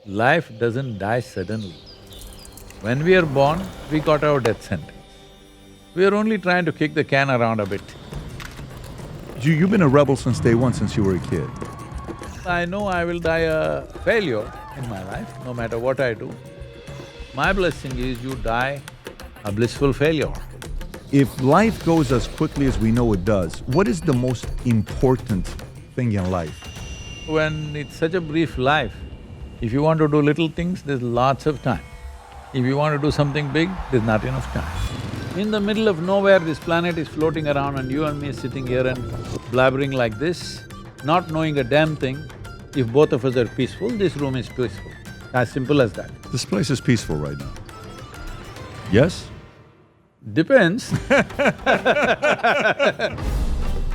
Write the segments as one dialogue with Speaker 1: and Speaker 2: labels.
Speaker 1: Life doesn't die suddenly. When we are born, we got our death sentence. We are only trying to kick the can around a bit.
Speaker 2: You've been a rebel since day one, since you were a kid.
Speaker 1: I know I will die a failure in my life, no matter what I do. My blessing is you die a blissful failure.
Speaker 2: If life goes as quickly as we know it does, what is the most important thing in life?
Speaker 1: When it's such a brief life, if you want to do little things, there's lots of time. If you want to do something big, there's not enough time. In the middle of nowhere, this planet is floating around and you and me sitting here and blabbering like this, not knowing a damn thing. If both of us are peaceful, this room is peaceful. As simple as that.
Speaker 2: This place is peaceful right now. Yes?
Speaker 1: Depends.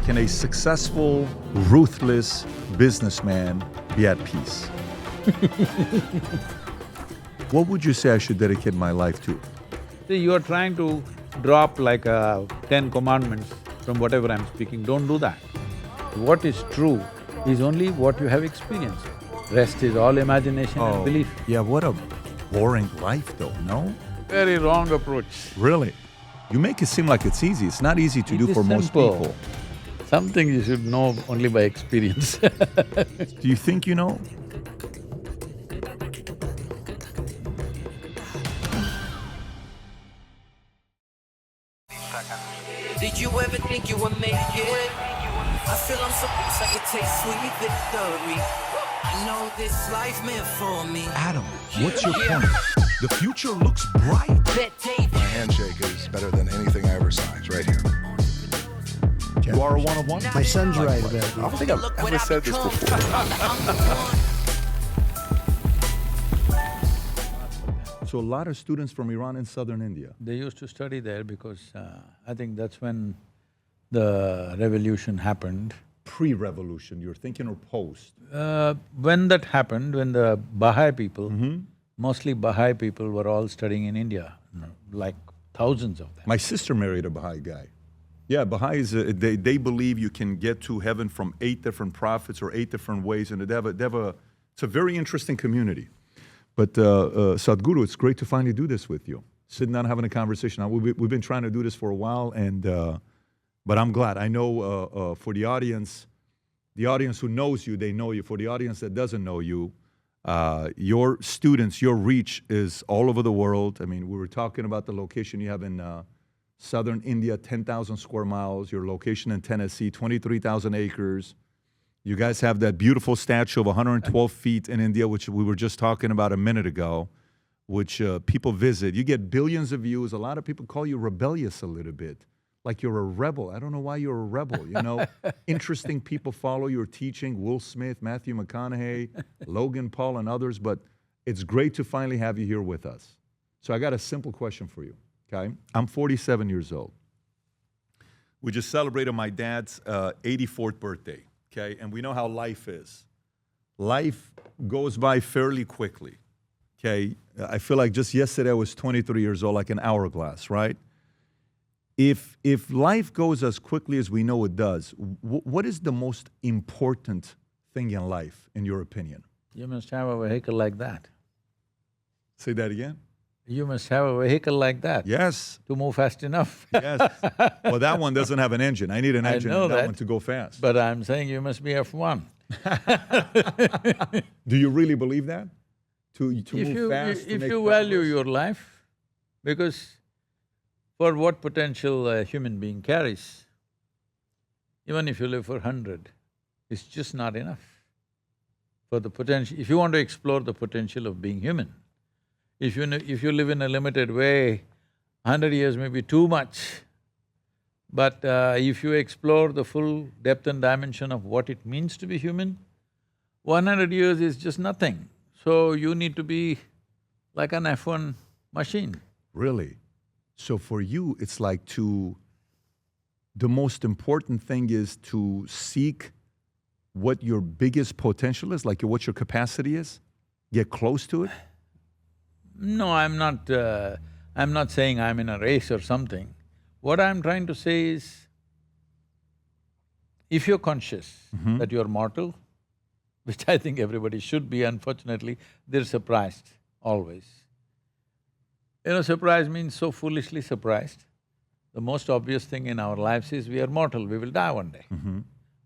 Speaker 2: Can a successful, ruthless businessman be at peace? What would you say I should dedicate my life to?
Speaker 1: See, you're trying to drop like 10 commandments from whatever I'm speaking, don't do that. What is true is only what you have experienced. Rest is all imagination and belief.
Speaker 2: Yeah, what a boring life though, no?
Speaker 1: Very wrong approach.
Speaker 2: Really? You make it seem like it's easy. It's not easy to
Speaker 1: It
Speaker 2: do
Speaker 1: is
Speaker 2: for most
Speaker 1: simple.
Speaker 2: people.
Speaker 1: Something you should know only by experience.
Speaker 2: Do you think you know?
Speaker 3: Did you ever think you would make it? I feel I'm so close, I can taste sweet victory. I know this life meant for me.
Speaker 4: Adam, what's your point? The future looks bright.
Speaker 3: That tape.
Speaker 5: My handshake is better than anything I ever saw. It's right here.
Speaker 4: You are a one-of-one?
Speaker 6: My son's right about
Speaker 5: I
Speaker 6: it.
Speaker 5: don't think I've ever said this before.
Speaker 2: So a lot of students from Iran and southern India.
Speaker 1: They used to study there because I think that's when the revolution happened.
Speaker 2: Pre-revolution, you're thinking or post?
Speaker 1: When that happened, when the Baha'i people, mostly Baha'i people were all studying in India, like thousands of them.
Speaker 2: My sister married a Baha'i guy. Yeah, Baha'is, they believe you can get to heaven from 8 different prophets or 8 different ways, and it's a very interesting community. But Sadhguru, it's great to finally do this with you. Sitting down having a conversation. We've been trying to do this for a while, but I'm glad. I know for the audience who knows you, they know you. For the audience that doesn't know you, your students, your reach is all over the world. I mean, we were talking about the location you have in southern India, 10,000 square miles. Your location in Tennessee, 23,000 acres. You guys have that beautiful statue of 112 feet in India, which we were just talking about a minute ago, which people visit. You get billions of views. A lot of people call you rebellious a little bit, like you're a rebel. I don't know why you're a rebel, you know? Interesting people follow your teaching, Will Smith, Matthew McConaughey, Logan Paul, and others, but it's great to finally have you here with us. So I got a simple question for you, okay? I'm 47 years old. We just celebrated my dad's 84th birthday. Okay, and we know how life is. Life goes by fairly quickly, okay? I feel like just yesterday I was 23 years old, like an hourglass, right? If life goes as quickly as we know it does, what is the most important thing in life, in your opinion?
Speaker 1: You must have a vehicle like that.
Speaker 2: Say that again?
Speaker 1: You must have a vehicle like that.
Speaker 2: Yes.
Speaker 1: To move fast enough.
Speaker 2: Yes. Well, that one doesn't have an engine. I need an engine
Speaker 1: know
Speaker 2: in that
Speaker 1: that.
Speaker 2: one to go fast.
Speaker 1: But I'm saying you must be F1.
Speaker 2: Do you really believe that? To move fast, to
Speaker 1: If
Speaker 2: make
Speaker 1: you value
Speaker 2: progress?
Speaker 1: your life, because for what potential a human being carries, even if you live for 100, it's just not enough. For the potential… if you want to explore the potential of being human, if you live in a limited way, 100 years may be too much. But if you explore the full depth and dimension of what it means to be human, 100 years is just nothing. So you need to be like an F1 machine.
Speaker 2: Really? So for you, it's like the most important thing is to seek what your biggest potential is, like what your capacity is, get close to it?
Speaker 1: No, I'm not saying I'm in a race or something. What I'm trying to say is, if you're conscious that you're mortal, which I think everybody should be. Unfortunately, they're surprised, always. Surprise means so foolishly surprised. The most obvious thing in our lives is we are mortal, we will die one day.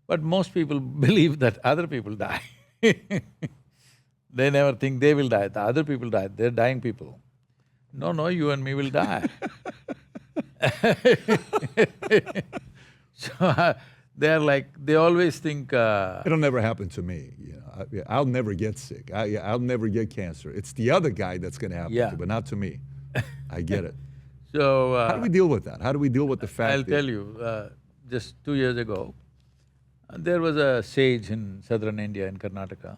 Speaker 1: But most people believe that other people die. They never think they will die, the other people die, they're dying people. No, you and me will die. So they're like, they always think…
Speaker 2: It'll never happen to me, I'll never get sick, I'll never get cancer. It's the other guy that's gonna happen
Speaker 1: Yeah.
Speaker 2: to, but not to me. I get it.
Speaker 1: So…
Speaker 2: How do we deal with that? How do we deal with the fact
Speaker 1: I'll
Speaker 2: that…
Speaker 1: tell you, just 2 years ago, there was a sage in southern India, in Karnataka,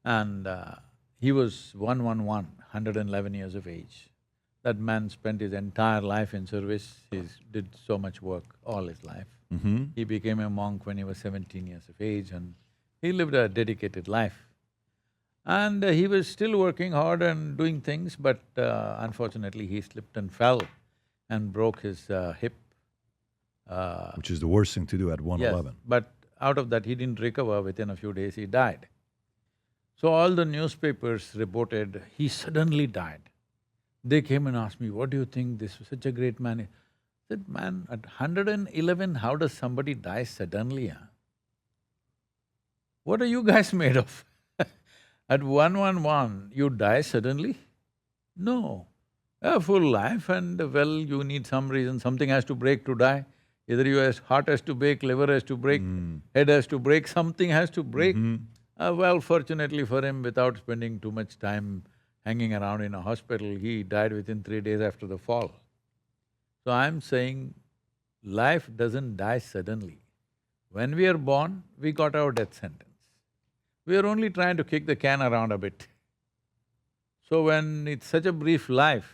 Speaker 1: and he was 111 years of age. That man spent his entire life in service, he did so much work all his life. He became a monk when he was 17 years of age, and he lived a dedicated life. And he was still working hard and doing things, but unfortunately he slipped and fell and broke his hip.
Speaker 2: Which is the worst thing to do at 111.
Speaker 1: Yes, but out of that he didn't recover, within a few days he died. So all the newspapers reported, he suddenly died. They came and asked me, what do you think, this was such a great man? I said, man, at 111, how does somebody die suddenly, huh? What are you guys made of? At 111, you die suddenly? No. A full life and well, you need some reason, something has to break to die. Either your heart has to break, liver has to break, head has to break, something has to break. Well, fortunately for him, without spending too much time hanging around in a hospital, he died within 3 days after the fall. So I'm saying, life doesn't die suddenly. When we are born, we got our death sentence. We are only trying to kick the can around a bit. So when it's such a brief life,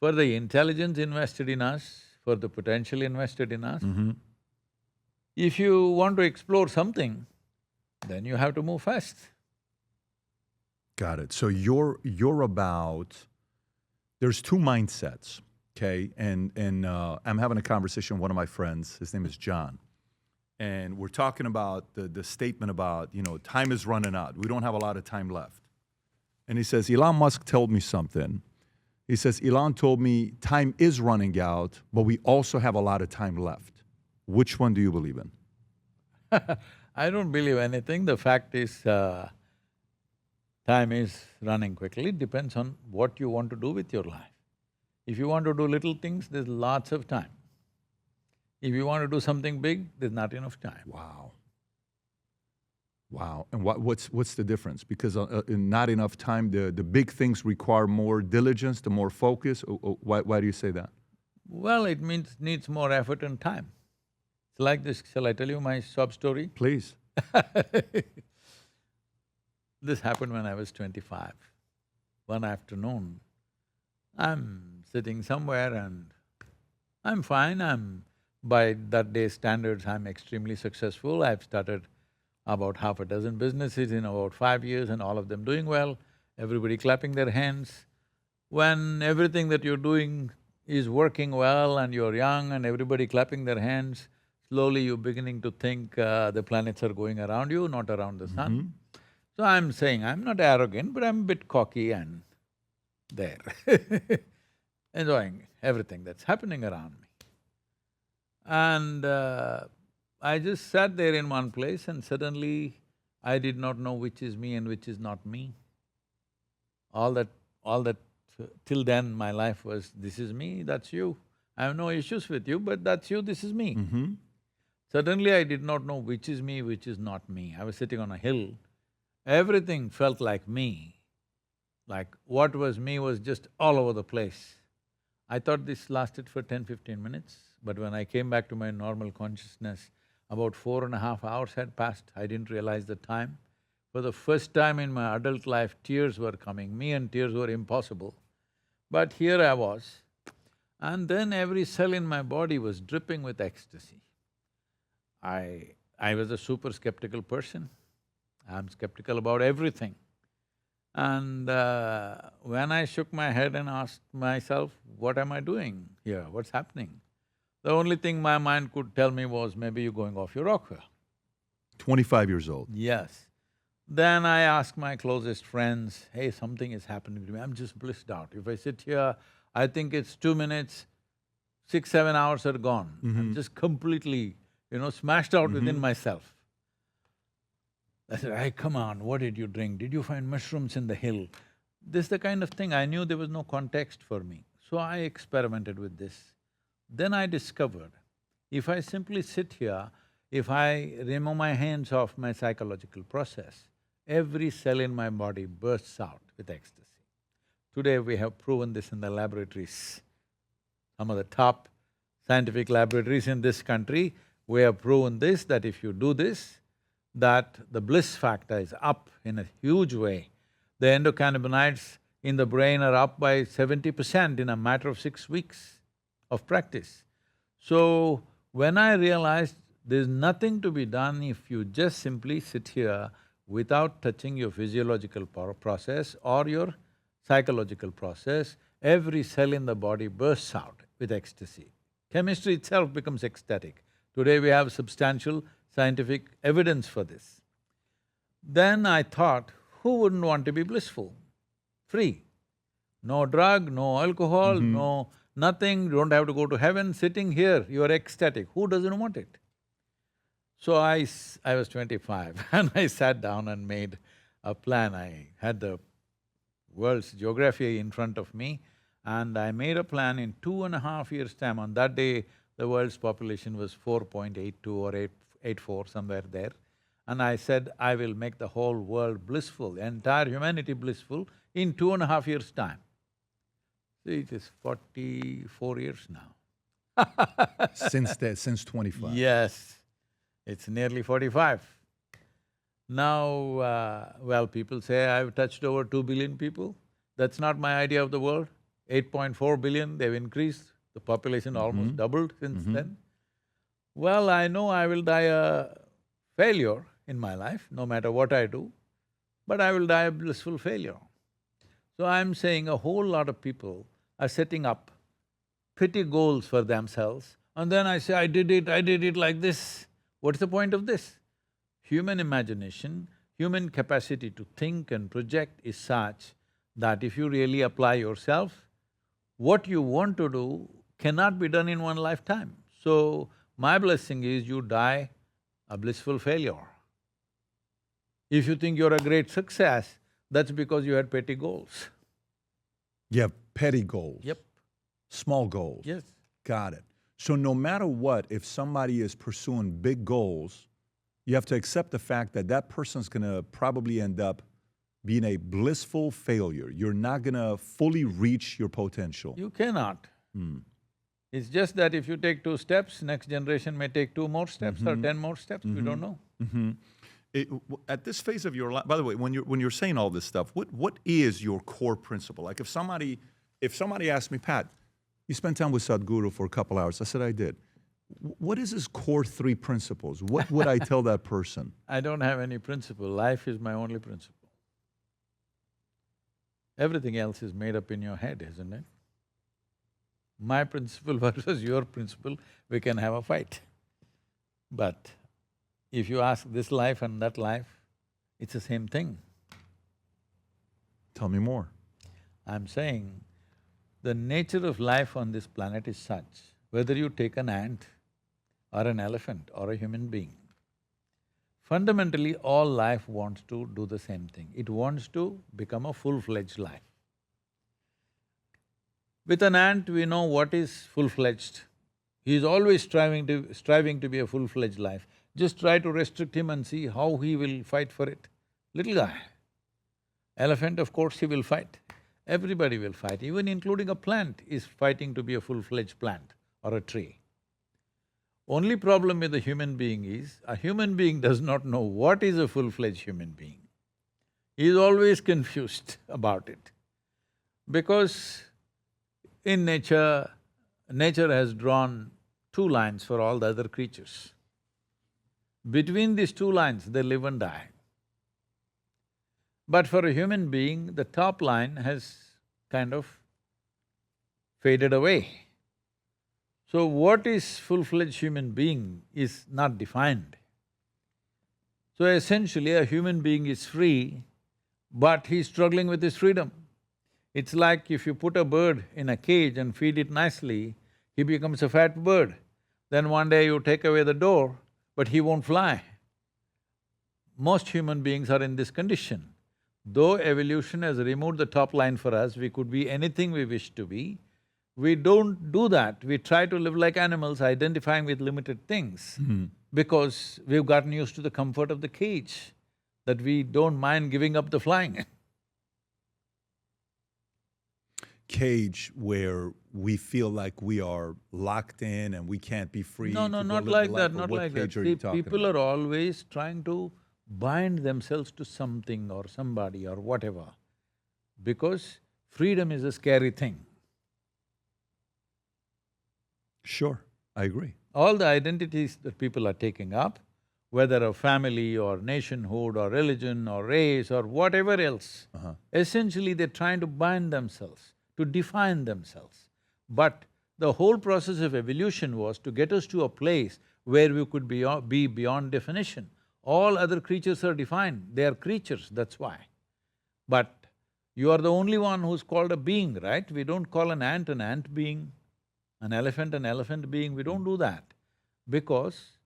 Speaker 1: for the intelligence invested in us, for the potential invested in us, if you want to explore something, then you have to move fast.
Speaker 2: Got it. So you're about… There's two mindsets, okay? And I'm having a conversation with one of my friends, his name is John. And we're talking about the statement about, time is running out. We don't have a lot of time left. And he says, Elon Musk told me something. He says, Elon told me time is running out, but we also have a lot of time left. Which one do you believe in?
Speaker 1: I don't believe anything. The fact is, time is running quickly. It depends on what you want to do with your life. If you want to do little things, there's lots of time. If you want to do something big, there's not enough time.
Speaker 2: Wow. Wow. And what's the difference? Because in not enough time, the big things require more diligence, the more focus. Why do you say that?
Speaker 1: Well, it needs more effort and time. It's like this, shall I tell you my sob story?
Speaker 2: Please.
Speaker 1: This happened when I was 25. One afternoon, I'm sitting somewhere and I'm fine, by that day's standards, I'm extremely successful. I've started about half a dozen businesses in about 5 years and all of them doing well, everybody clapping their hands. When everything that you're doing is working well and you're young and everybody clapping their hands, slowly you're beginning to think the planets are going around you, not around the sun. So I'm saying, I'm not arrogant, but I'm a bit cocky and there enjoying everything that's happening around me. And I just sat there in one place and suddenly I did not know which is me and which is not me. All that till then my life was, this is me, that's you. I have no issues with you, but that's you, this is me. Suddenly I did not know which is me, which is not me. I was sitting on a hill, everything felt like me. Like what was me was just all over the place. I thought this lasted for 10–15 minutes, but when I came back to my normal consciousness, about 4.5 hours had passed, I didn't realize the time. For the first time in my adult life, tears were coming. Me and tears were impossible. But here I was, and then every cell in my body was dripping with ecstasy. I was a super skeptical person. I'm skeptical about everything. And when I shook my head and asked myself, what am I doing here, what's happening? The only thing my mind could tell me was, maybe you're going off your rocker.
Speaker 2: 25 years old.
Speaker 1: Yes. Then I ask my closest friends, hey, something is happening to me, I'm just blissed out. If I sit here, I think it's 2 minutes, 6, 7 hours are gone. I'm just completely, smashed out within myself. I said, hey, come on, what did you drink? Did you find mushrooms in the hill? This is the kind of thing, I knew there was no context for me. So I experimented with this. Then I discovered, if I simply sit here, if I remove my hands off my psychological process, every cell in my body bursts out with ecstasy. Today we have proven this in the laboratories. Some of the top scientific laboratories in this country, we have proven this, that if you do this, that the bliss factor is up in a huge way. The endocannabinoids in the brain are up by 70% in a matter of 6 weeks of practice. So, when I realized there's nothing to be done if you just simply sit here without touching your physiological process or your psychological process, every cell in the body bursts out with ecstasy. Chemistry itself becomes ecstatic. Today we have substantial scientific evidence for this. Then I thought, who wouldn't want to be blissful? Free. No drug, no alcohol, no nothing, you don't have to go to heaven, sitting here, you are ecstatic. Who doesn't want it? So I was 25 and I sat down and made a plan. I had the world's geography in front of me and I made a plan in 2.5 years' time. On that day, the world's population was 4.82 or 8.84, somewhere there. And I said, I will make the whole world blissful, entire humanity blissful in 2.5 years' time. See, it is 44 years now.
Speaker 2: Since 25.
Speaker 1: Yes, it's nearly 45. Now, well, people say I've touched over 2 billion people. That's not my idea of the world. 8.4 billion, they've increased, the population almost doubled since then. Well, I know I will die a failure in my life, no matter what I do, but I will die a blissful failure. So I'm saying a whole lot of people are setting up petty goals for themselves, and then I say, I did it like this. What's the point of this? Human imagination, human capacity to think and project is such that if you really apply yourself, what you want to do cannot be done in one lifetime. So, my blessing is you die a blissful failure. If you think you're a great success, that's because you had petty goals.
Speaker 2: You have petty goals.
Speaker 1: Yep.
Speaker 2: Small goals.
Speaker 1: Yes.
Speaker 2: Got it. So no matter what, if somebody is pursuing big goals, you have to accept the fact that that person's gonna probably end up being a blissful failure. You're not gonna fully reach your potential.
Speaker 1: You cannot. It's just that if you take 2 steps, next generation may take 2 more steps or 10 more steps, we don't know.
Speaker 2: At this phase of your life, by the way, when you're saying all this stuff, what is your core principle? Like if somebody asked me, Pat, you spent time with Sadhguru for a couple hours. I said, I did. What is his core 3 principles? What would I tell that person?
Speaker 1: I don't have any principle, life is my only principle. Everything else is made up in your head, isn't it? My principle versus your principle, we can have a fight. But if you ask this life and that life, it's the same thing.
Speaker 2: Tell me more.
Speaker 1: I'm saying, the nature of life on this planet is such, whether you take an ant or an elephant or a human being, fundamentally all life wants to do the same thing. It wants to become a full-fledged life. With an ant, we know what is full-fledged. He is always striving to be a full-fledged life. Just try to restrict him and see how he will fight for it. Little guy. Elephant, of course, he will fight. Everybody will fight, even including a plant is fighting to be a full-fledged plant or a tree. Only problem with a human being is, a human being does not know what is a full-fledged human being. He is always confused about it. Because in nature, nature has drawn 2 lines for all the other creatures. Between these 2 lines, they live and die. But for a human being, the top line has kind of faded away. So what is full-fledged human being is not defined. So essentially, a human being is free, but he's struggling with his freedom. It's like if you put a bird in a cage and feed it nicely, he becomes a fat bird. Then one day you take away the door, but he won't fly. Most human beings are in this condition. Though evolution has removed the top line for us, we could be anything we wish to be, we don't do that. We try to live like animals, identifying with limited things because we've gotten used to the comfort of the cage, that we don't mind giving up the flying.
Speaker 2: Cage where we feel like we are locked in and we can't be free.
Speaker 1: No,
Speaker 2: to go
Speaker 1: not
Speaker 2: live
Speaker 1: like
Speaker 2: the
Speaker 1: that,
Speaker 2: life? Or
Speaker 1: not
Speaker 2: what
Speaker 1: like that.
Speaker 2: cage are
Speaker 1: See,
Speaker 2: you talking
Speaker 1: people
Speaker 2: about?
Speaker 1: are always trying to bind themselves to something or somebody or whatever, because freedom is a scary thing.
Speaker 2: Sure, I agree.
Speaker 1: All the identities that people are taking up, whether of family or nationhood or religion or race or whatever else, essentially they're trying to bind themselves, to define themselves. But the whole process of evolution was to get us to a place where we could be beyond definition. All other creatures are defined, they are creatures, that's why. But you are the only one who's called a being, right? We don't call an ant being, an elephant being, we don't do that. Because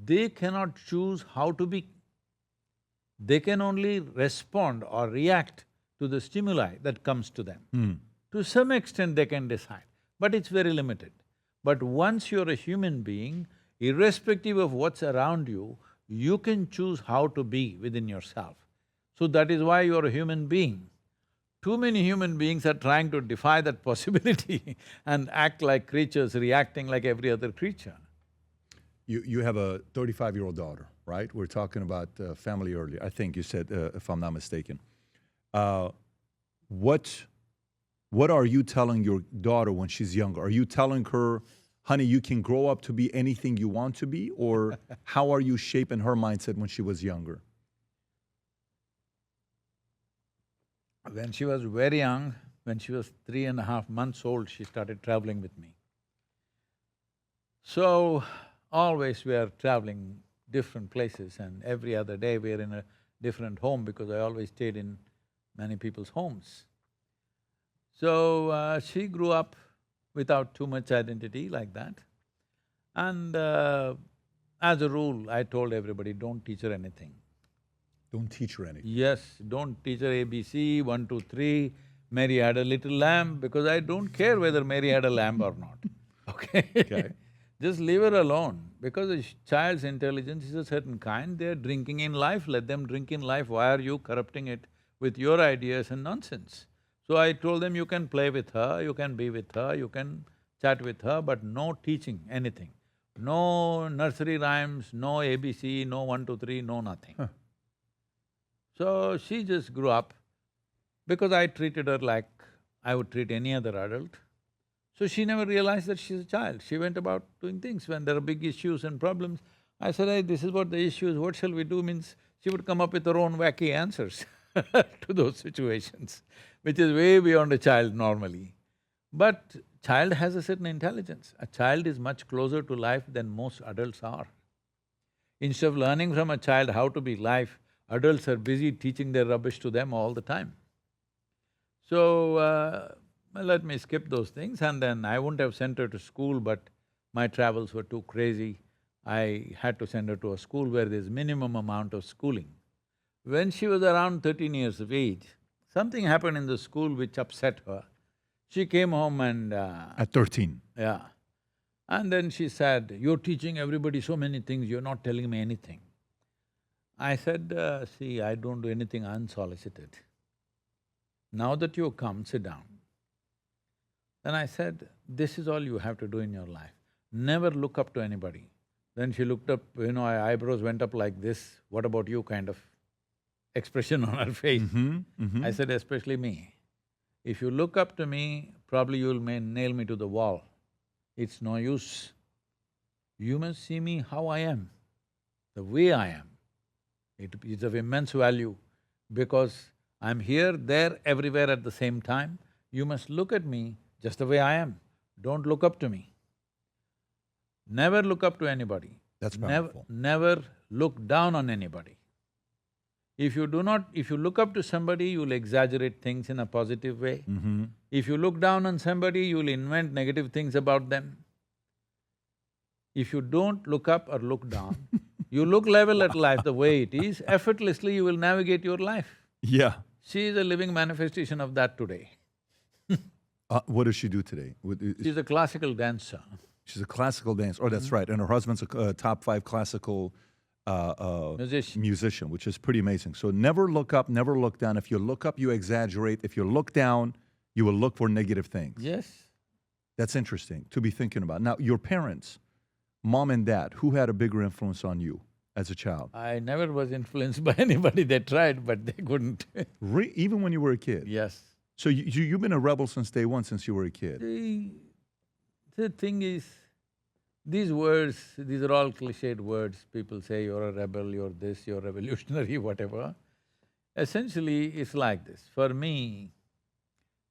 Speaker 1: they cannot choose how to be. They can only respond or react to the stimuli that comes to them. To some extent they can decide, but it's very limited. But once you're a human being, irrespective of what's around you, you can choose how to be within yourself. So that is why you're a human being. Too many human beings are trying to defy that possibility and act like creatures, reacting like every other creature.
Speaker 2: You have a 35-year-old daughter, right? We're talking about family earlier, I think you said, if I'm not mistaken. What are you telling your daughter when she's younger? Are you telling her, honey, you can grow up to be anything you want to be? Or how are you shaping her mindset when she was younger?
Speaker 1: When she was very young, when she was 3.5 months old, she started traveling with me. So, always we are traveling different places, and every other day we are in a different home because I always stayed in many people's homes. So, she grew up without too much identity like that. And as a rule, I told everybody, don't teach her anything.
Speaker 2: Don't teach her anything.
Speaker 1: Yes, don't teach her ABC, 1, 2, 3, Mary had a little lamb, because I don't care whether Mary had a lamb or not, okay? Just leave her alone, because a child's intelligence is a certain kind, they're drinking in life, let them drink in life, why are you corrupting it with your ideas and nonsense? So I told them, you can play with her, you can be with her, you can chat with her, but no teaching anything. No nursery rhymes, no ABC, no 1, 2, 3, no nothing. So she just grew up, because I treated her like I would treat any other adult. So she never realized that she's a child. She went about doing things. When there are big issues and problems, I said, hey, this is what the issue is, what shall we do? Means she would come up with her own wacky answers to those situations, which is way beyond a child normally. But child has a certain intelligence. A child is much closer to life than most adults are. Instead of learning from a child how to be life, adults are busy teaching their rubbish to them all the time. So, well, let me skip those things, and then I wouldn't have sent her to school, but my travels were too crazy. I had to send her to a school where there's minimum amount of schooling. When she was around 13 years of age, something happened in the school which upset her. She came home and…
Speaker 2: At 13?
Speaker 1: Yeah. And then she said, you're teaching everybody so many things, you're not telling me anything. I said, see, I don't do anything unsolicited. Now that you come, sit down. Then I said, this is all you have to do in your life. Never look up to anybody. Then she looked up, her eyebrows went up like this, what about you kind of expression on her face. I said, especially me. If you look up to me, probably you'll nail me to the wall. It's no use. You must see me how I am, the way I am. It is of immense value because I'm here, there, everywhere at the same time. You must look at me just the way I am. Don't look up to me. Never look up to anybody.
Speaker 2: That's powerful.
Speaker 1: Never look down on anybody. If you look up to somebody, you'll exaggerate things in a positive way. If you look down on somebody, you'll invent negative things about them. If you don't look up or look down, you look level at life the way it is, effortlessly you will navigate your life.
Speaker 2: Yeah.
Speaker 1: She is a living manifestation of that today.
Speaker 2: What does she do today?
Speaker 1: She's a classical dancer.
Speaker 2: She's a classical dancer. Oh, that's right. And her husband's a top 5 classical musician, which is pretty amazing. So never look up, never look down. If you look up, you exaggerate. If you look down, you will look for negative things.
Speaker 1: Yes.
Speaker 2: That's interesting to be thinking about. Now, your parents, mom and dad, who had a bigger influence on you as a child?
Speaker 1: I never was influenced by anybody. They tried, but they couldn't.
Speaker 2: Even when you were a kid?
Speaker 1: Yes.
Speaker 2: So you've been a rebel since day one, since you were a kid?
Speaker 1: The thing is, these words, these are all cliched words. People say you're a rebel, you're this, you're revolutionary, whatever. Essentially, it's like this. For me,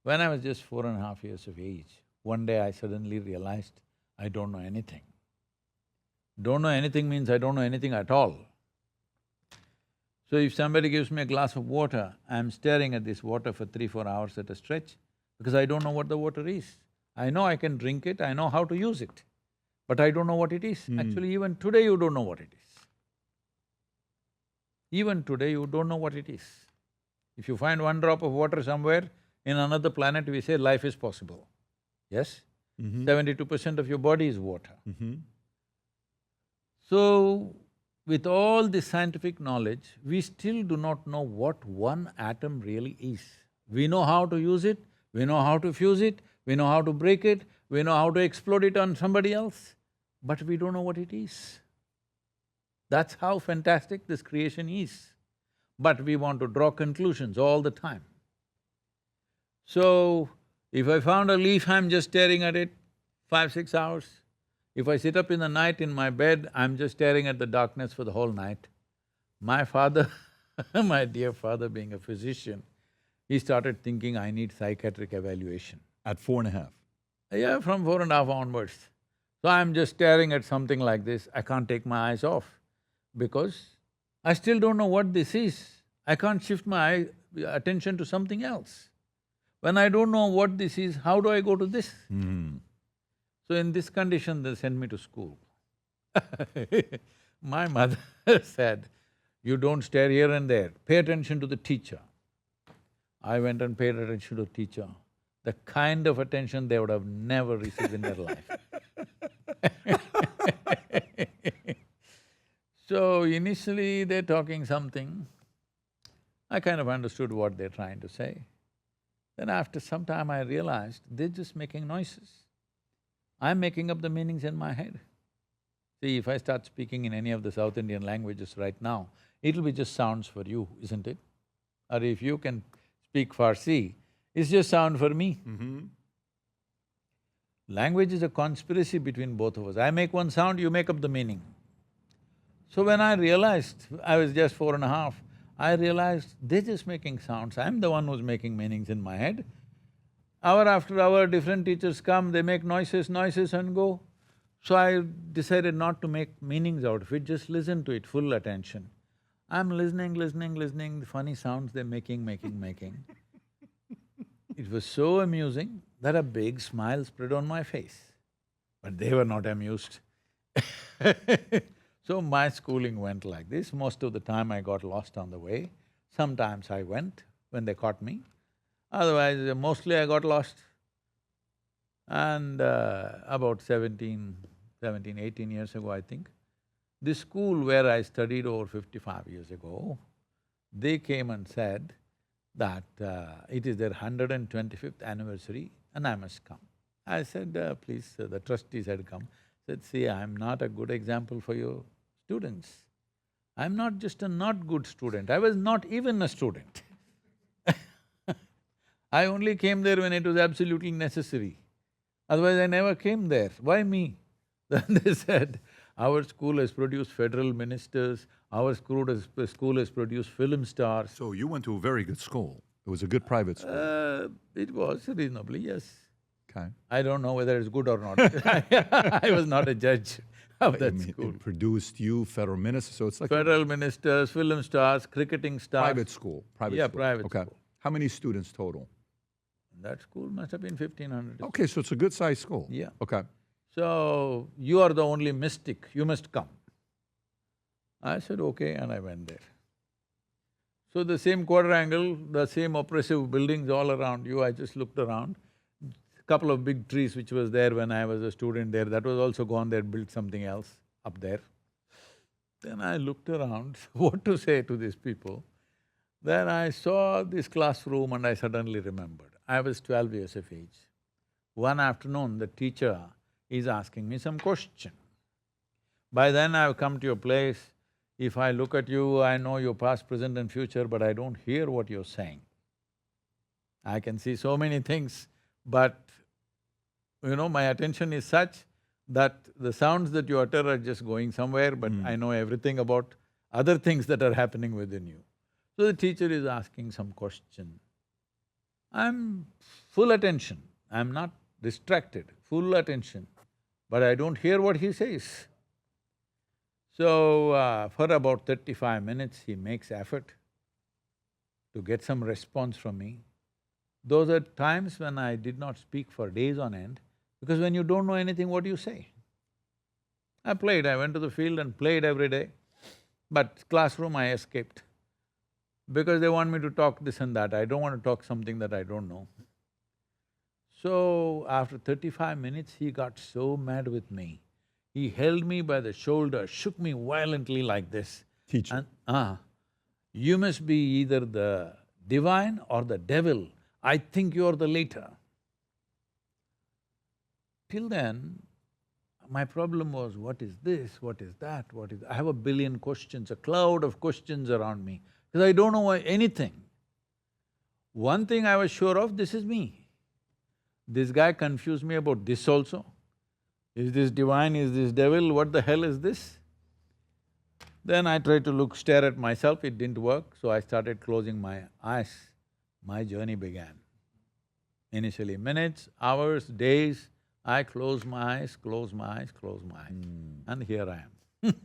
Speaker 1: when I was just 4.5 years of age, one day I suddenly realized I don't know anything. Don't know anything means I don't know anything at all. So if somebody gives me a glass of water, I'm staring at this water for 3-4 hours at a stretch because I don't know what the water is. I know I can drink it, I know how to use it, but I don't know what it is. Actually, even today you don't know what it is. Even today you don't know what it is. If you find one drop of water somewhere in another planet, we say life is possible. Yes? 72% of your body is water. So, with all this scientific knowledge, we still do not know what one atom really is. We know how to use it, we know how to fuse it, we know how to break it, we know how to explode it on somebody else, but we don't know what it is. That's how fantastic this creation is. But we want to draw conclusions all the time. So, if I found a leaf, I'm just staring at it 5-6 hours. If I sit up in the night in my bed, I'm just staring at the darkness for the whole night. My father, my dear father being a physician, he started thinking I need psychiatric evaluation.
Speaker 2: At 4.5?
Speaker 1: Yeah, from 4.5 onwards. So I'm just staring at something like this, I can't take my eyes off because I still don't know what this is. I can't shift my attention to something else. When I don't know what this is, how do I go to this? So in this condition, they sent me to school. My mother said, you don't stare here and there, pay attention to the teacher. I went and paid attention to the teacher, the kind of attention they would have never received in their life. So initially they're talking something, I kind of understood what they're trying to say. Then after some time I realized they're just making noises. I'm making up the meanings in my head. See, if I start speaking in any of the South Indian languages right now, it'll be just sounds for you, isn't it? Or if you can speak Farsi, it's just sound for me. Language is a conspiracy between both of us. I make one sound, you make up the meaning. So when I realized, I was just 4.5, I realized they're just making sounds, I'm the one who's making meanings in my head. Hour after hour, different teachers come, they make noises and go. So I decided not to make meanings out of it, just listen to it, full attention. I'm listening, the funny sounds they're making. It was so amusing that a big smile spread on my face, but they were not amused. So my schooling went like this. Most of the time I got lost on the way. Sometimes I went when they caught me. Otherwise, mostly I got lost. And about 18 years ago, I think, this school where I studied over 55 years ago, they came and said that it is their 125th anniversary and I must come. I said, please, the trustees had come. Said, see, I'm not a good example for your students. I'm not just a not good student, I was not even a student. I only came there when it was absolutely necessary. Otherwise, I never came there. Why me? Then they said, our school has produced federal ministers, our school has produced film stars.
Speaker 2: So you went to a very good school. It was a good private school.
Speaker 1: It was reasonably, yes.
Speaker 2: Okay.
Speaker 1: I don't know whether it's good or not. I was not a judge of
Speaker 2: I
Speaker 1: that
Speaker 2: mean,
Speaker 1: school.
Speaker 2: it produced you, federal minister, so it's like
Speaker 1: Federal ministers, film stars, cricketing stars.
Speaker 2: private school. Private
Speaker 1: Yeah,
Speaker 2: school.
Speaker 1: private
Speaker 2: Okay.
Speaker 1: school.
Speaker 2: How many students total?
Speaker 1: That school must have been 1,500.
Speaker 2: Okay, so it's a good-sized school.
Speaker 1: Yeah.
Speaker 2: Okay.
Speaker 1: So, you are the only mystic, you must come. I said, okay, and I went there. So the same quadrangle, the same oppressive buildings all around you, I just looked around. Couple of big trees which was there when I was a student there, that was also gone, they'd built something else up there. Then I looked around, what to say to these people. Then I saw this classroom and I suddenly remembered. I was 12 years of age. One afternoon, the teacher is asking me some question. By then I've come to your place, if I look at you, I know your past, present and future, but I don't hear what you're saying. I can see so many things, but my attention is such that the sounds that you utter are just going somewhere, but I know everything about other things that are happening within you. So the teacher is asking some question. I'm full attention, I'm not distracted, full attention, but I don't hear what he says. So, for about 35 minutes, he makes effort to get some response from me. Those are times when I did not speak for days on end, because when you don't know anything, what do you say? I played, I went to the field and played every day, but classroom I escaped. Because they want me to talk this and that, I don't want to talk something that I don't know. So, after 35 minutes, he got so mad with me. He held me by the shoulder, shook me violently like this.
Speaker 2: Teacher.
Speaker 1: And, you must be either the divine or the devil. I think you're the latter. Till then, my problem was, what is this, what is that, what is… I have a billion questions, a cloud of questions around me, because I don't know anything. One thing I was sure of, this is me. This guy confused me about this also. Is this divine, is this devil, what the hell is this? Then I tried to stare at myself, it didn't work, so I started closing my eyes. My journey began. Initially minutes, hours, days, I close my eyes, close my eyes, close my eyes, and here I am.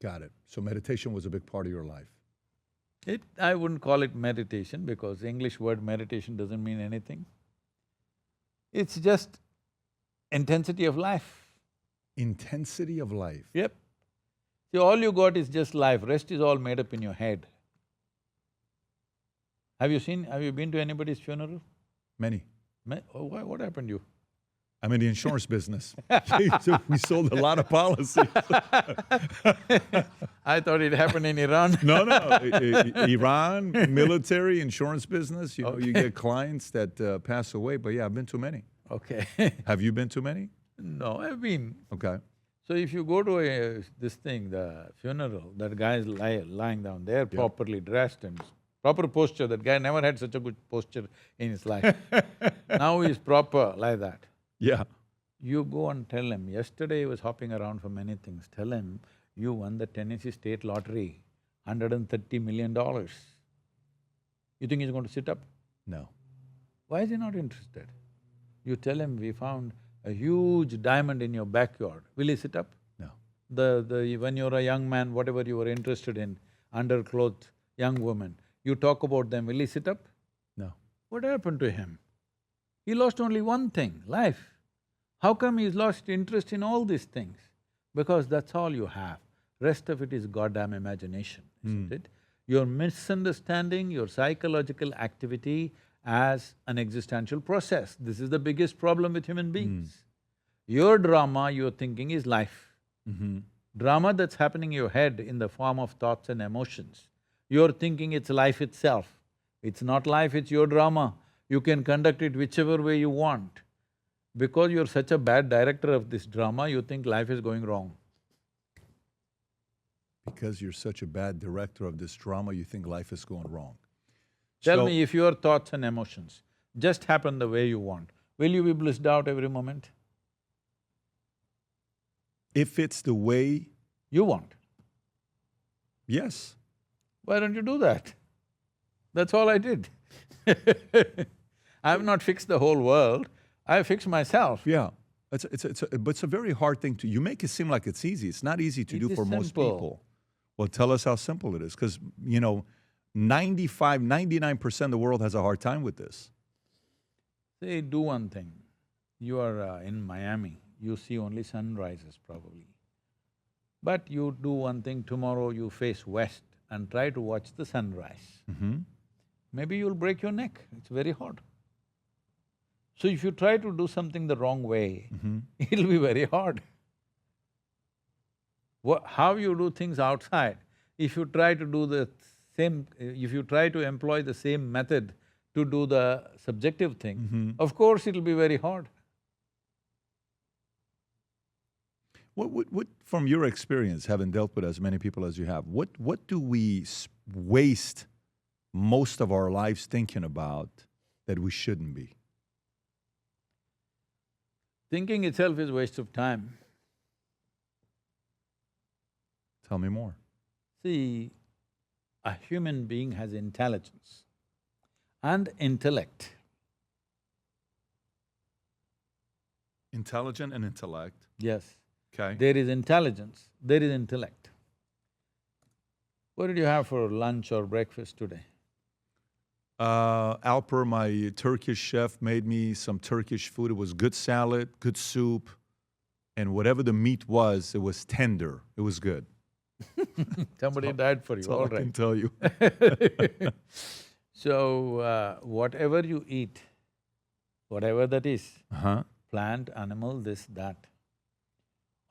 Speaker 2: Got it. So meditation was a big part of your life.
Speaker 1: I wouldn't call it meditation because English word meditation doesn't mean anything. It's just intensity of life.
Speaker 2: Intensity of life.
Speaker 1: Yep. See, all you got is just life, rest is all made up in your head. Have you been to anybody's funeral?
Speaker 2: Many.
Speaker 1: Oh, why, what happened to you?
Speaker 2: I'm in the insurance business. So we sold a lot of policies.
Speaker 1: I thought it happened in Iran.
Speaker 2: No, Iran, military, insurance business, you get clients that pass away, but yeah, I've been to many.
Speaker 1: Okay.
Speaker 2: Have you been to many?
Speaker 1: No, I've been.
Speaker 2: Okay.
Speaker 1: So if you go to the funeral, that guy is lying down there, properly dressed and proper posture, that guy never had such a good posture in his life. Now he's proper like that.
Speaker 2: Yeah.
Speaker 1: You go and tell him, yesterday he was hopping around for many things, tell him, you won the Tennessee state lottery, $130 million. You think he's going to sit up?
Speaker 2: No.
Speaker 1: Why is he not interested? You tell him, we found a huge diamond in your backyard, will he sit up?
Speaker 2: No.
Speaker 1: When you're a young man, whatever you were interested in, underclothed young woman, you talk about them, will he sit up?
Speaker 2: No.
Speaker 1: What happened to him? He lost only one thing, life. How come he's lost interest in all these things? Because that's all you have. Rest of it is goddamn imagination, isn't it? You're misunderstanding your psychological activity as an existential process. This is the biggest problem with human beings. Your drama, you're thinking, is life. Drama that's happening in your head in the form of thoughts and emotions, you're thinking it's life itself. It's not life, it's your drama. You can conduct it whichever way you want. Because you're such a bad director of this drama, you think life is going wrong.
Speaker 2: Because you're such a bad director of this drama, you think life is going wrong.
Speaker 1: Tell me, if your thoughts and emotions just happen the way you want, will you be blissed out every moment?
Speaker 2: If it's the way…
Speaker 1: You want.
Speaker 2: Yes.
Speaker 1: Why don't you do that? That's all I did. I have not fixed the whole world, I fix myself.
Speaker 2: Yeah. But it's a very hard thing to, you make it seem like it's easy. It's not easy to
Speaker 1: It
Speaker 2: do
Speaker 1: is
Speaker 2: for most
Speaker 1: simple.
Speaker 2: people. Well, tell us how simple it is. Because, 99% of the world has a hard time with this.
Speaker 1: Say, do one thing. You are in Miami, you see only sunrises probably. But you do one thing, tomorrow you face west and try to watch the sunrise. Maybe you'll break your neck, it's very hard. So if you try to do something the wrong way, it'll be very hard. How you do things outside, if you try to do the same… if you try to employ the same method to do the subjective thing, of course it'll be very hard.
Speaker 2: What, from your experience, having dealt with as many people as you have, what do we waste most of our lives thinking about that we shouldn't be?
Speaker 1: Thinking itself is waste of time.
Speaker 2: Tell me more.
Speaker 1: See, a human being has intelligence and intellect.
Speaker 2: Intelligent and intellect.
Speaker 1: Yes.
Speaker 2: Okay.
Speaker 1: There is intelligence, there is intellect. What did you have for lunch or breakfast today?
Speaker 2: Alper, my Turkish chef, made me some Turkish food. It was good salad, good soup, and whatever the meat was, it was tender. It was good.
Speaker 1: Somebody died for you,
Speaker 2: That's all
Speaker 1: all
Speaker 2: I can
Speaker 1: right.
Speaker 2: tell you.
Speaker 1: So, whatever you eat, whatever that is,
Speaker 2: Uh-huh.
Speaker 1: plant, animal, this, that,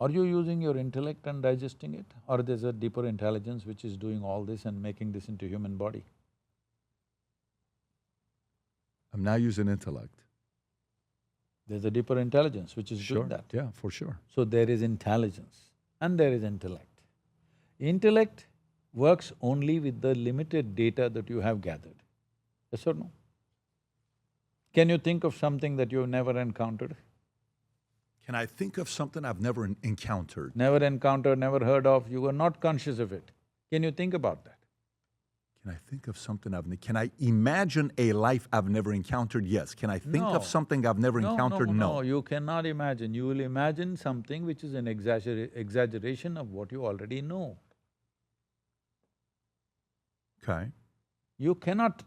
Speaker 1: are you using your intellect and digesting it? Or there's a deeper intelligence which is doing all this and making this into human body?
Speaker 2: I'm now using intellect.
Speaker 1: There's a deeper intelligence which is
Speaker 2: Sure.
Speaker 1: doing that.
Speaker 2: Yeah, for sure.
Speaker 1: So there is intelligence and there is intellect. Intellect works only with the limited data that you have gathered. Yes or no? Can you think of something that you've never encountered?
Speaker 2: Can I think of something I've never encountered?
Speaker 1: Never encountered, never heard of, you were not conscious of it. Can you think about that?
Speaker 2: Can I think of something Can I imagine a life I've never encountered? Yes. Can I think
Speaker 1: No.
Speaker 2: of something I've never encountered?
Speaker 1: No, you cannot imagine. You will imagine something which is an exaggeration of what you already know.
Speaker 2: Okay.
Speaker 1: You cannot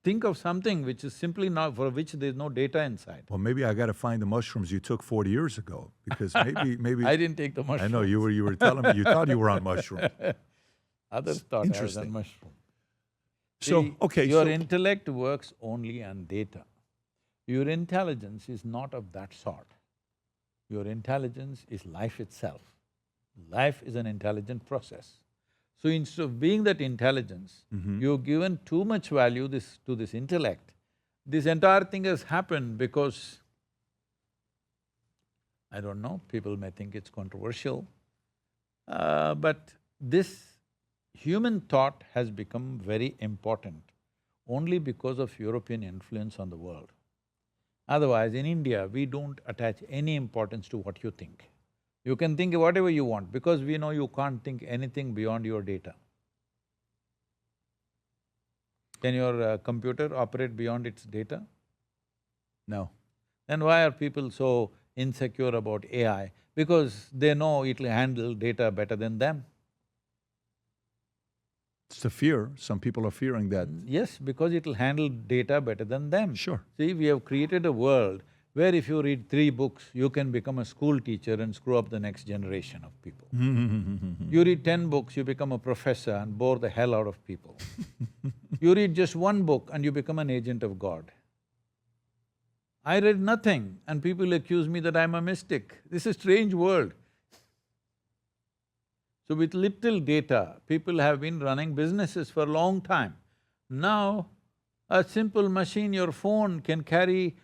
Speaker 1: think of something which is simply not… for which there's no data inside.
Speaker 2: Well, maybe I gotta find the mushrooms you took 40 years ago, because maybe…
Speaker 1: I didn't take the
Speaker 2: I
Speaker 1: mushroom.
Speaker 2: know, you were telling me, you thought you were on mushrooms.
Speaker 1: Others thought I was on
Speaker 2: Interesting.
Speaker 1: mushroom.
Speaker 2: So,
Speaker 1: See,
Speaker 2: okay,
Speaker 1: your
Speaker 2: so…
Speaker 1: intellect works only on data. Your intelligence is not of that sort. Your intelligence is life itself. Life is an intelligent process. So instead of being that intelligence, you've given too much value to this intellect. This entire thing has happened because, I don't know, people may think it's controversial, but this human thought has become very important only because of European influence on the world. Otherwise, in India, we don't attach any importance to what you think. You can think whatever you want because we know you can't think anything beyond your data. Can your computer operate beyond its data?
Speaker 2: No.
Speaker 1: Then why are people so insecure about AI? Because they know it'll handle data better than them.
Speaker 2: It's the fear. Some people are fearing that.
Speaker 1: Yes, because it'll handle data better than them.
Speaker 2: Sure.
Speaker 1: See, we have created a world where if you read 3 books, you can become a school teacher and screw up the next generation of people. You read 10 books, you become a professor and bore the hell out of people. You read just 1 book and you become an agent of God. I read nothing and people accuse me that I'm a mystic. This is a strange world. So with little data, people have been running businesses for a long time. Now, a simple machine, your phone, can carry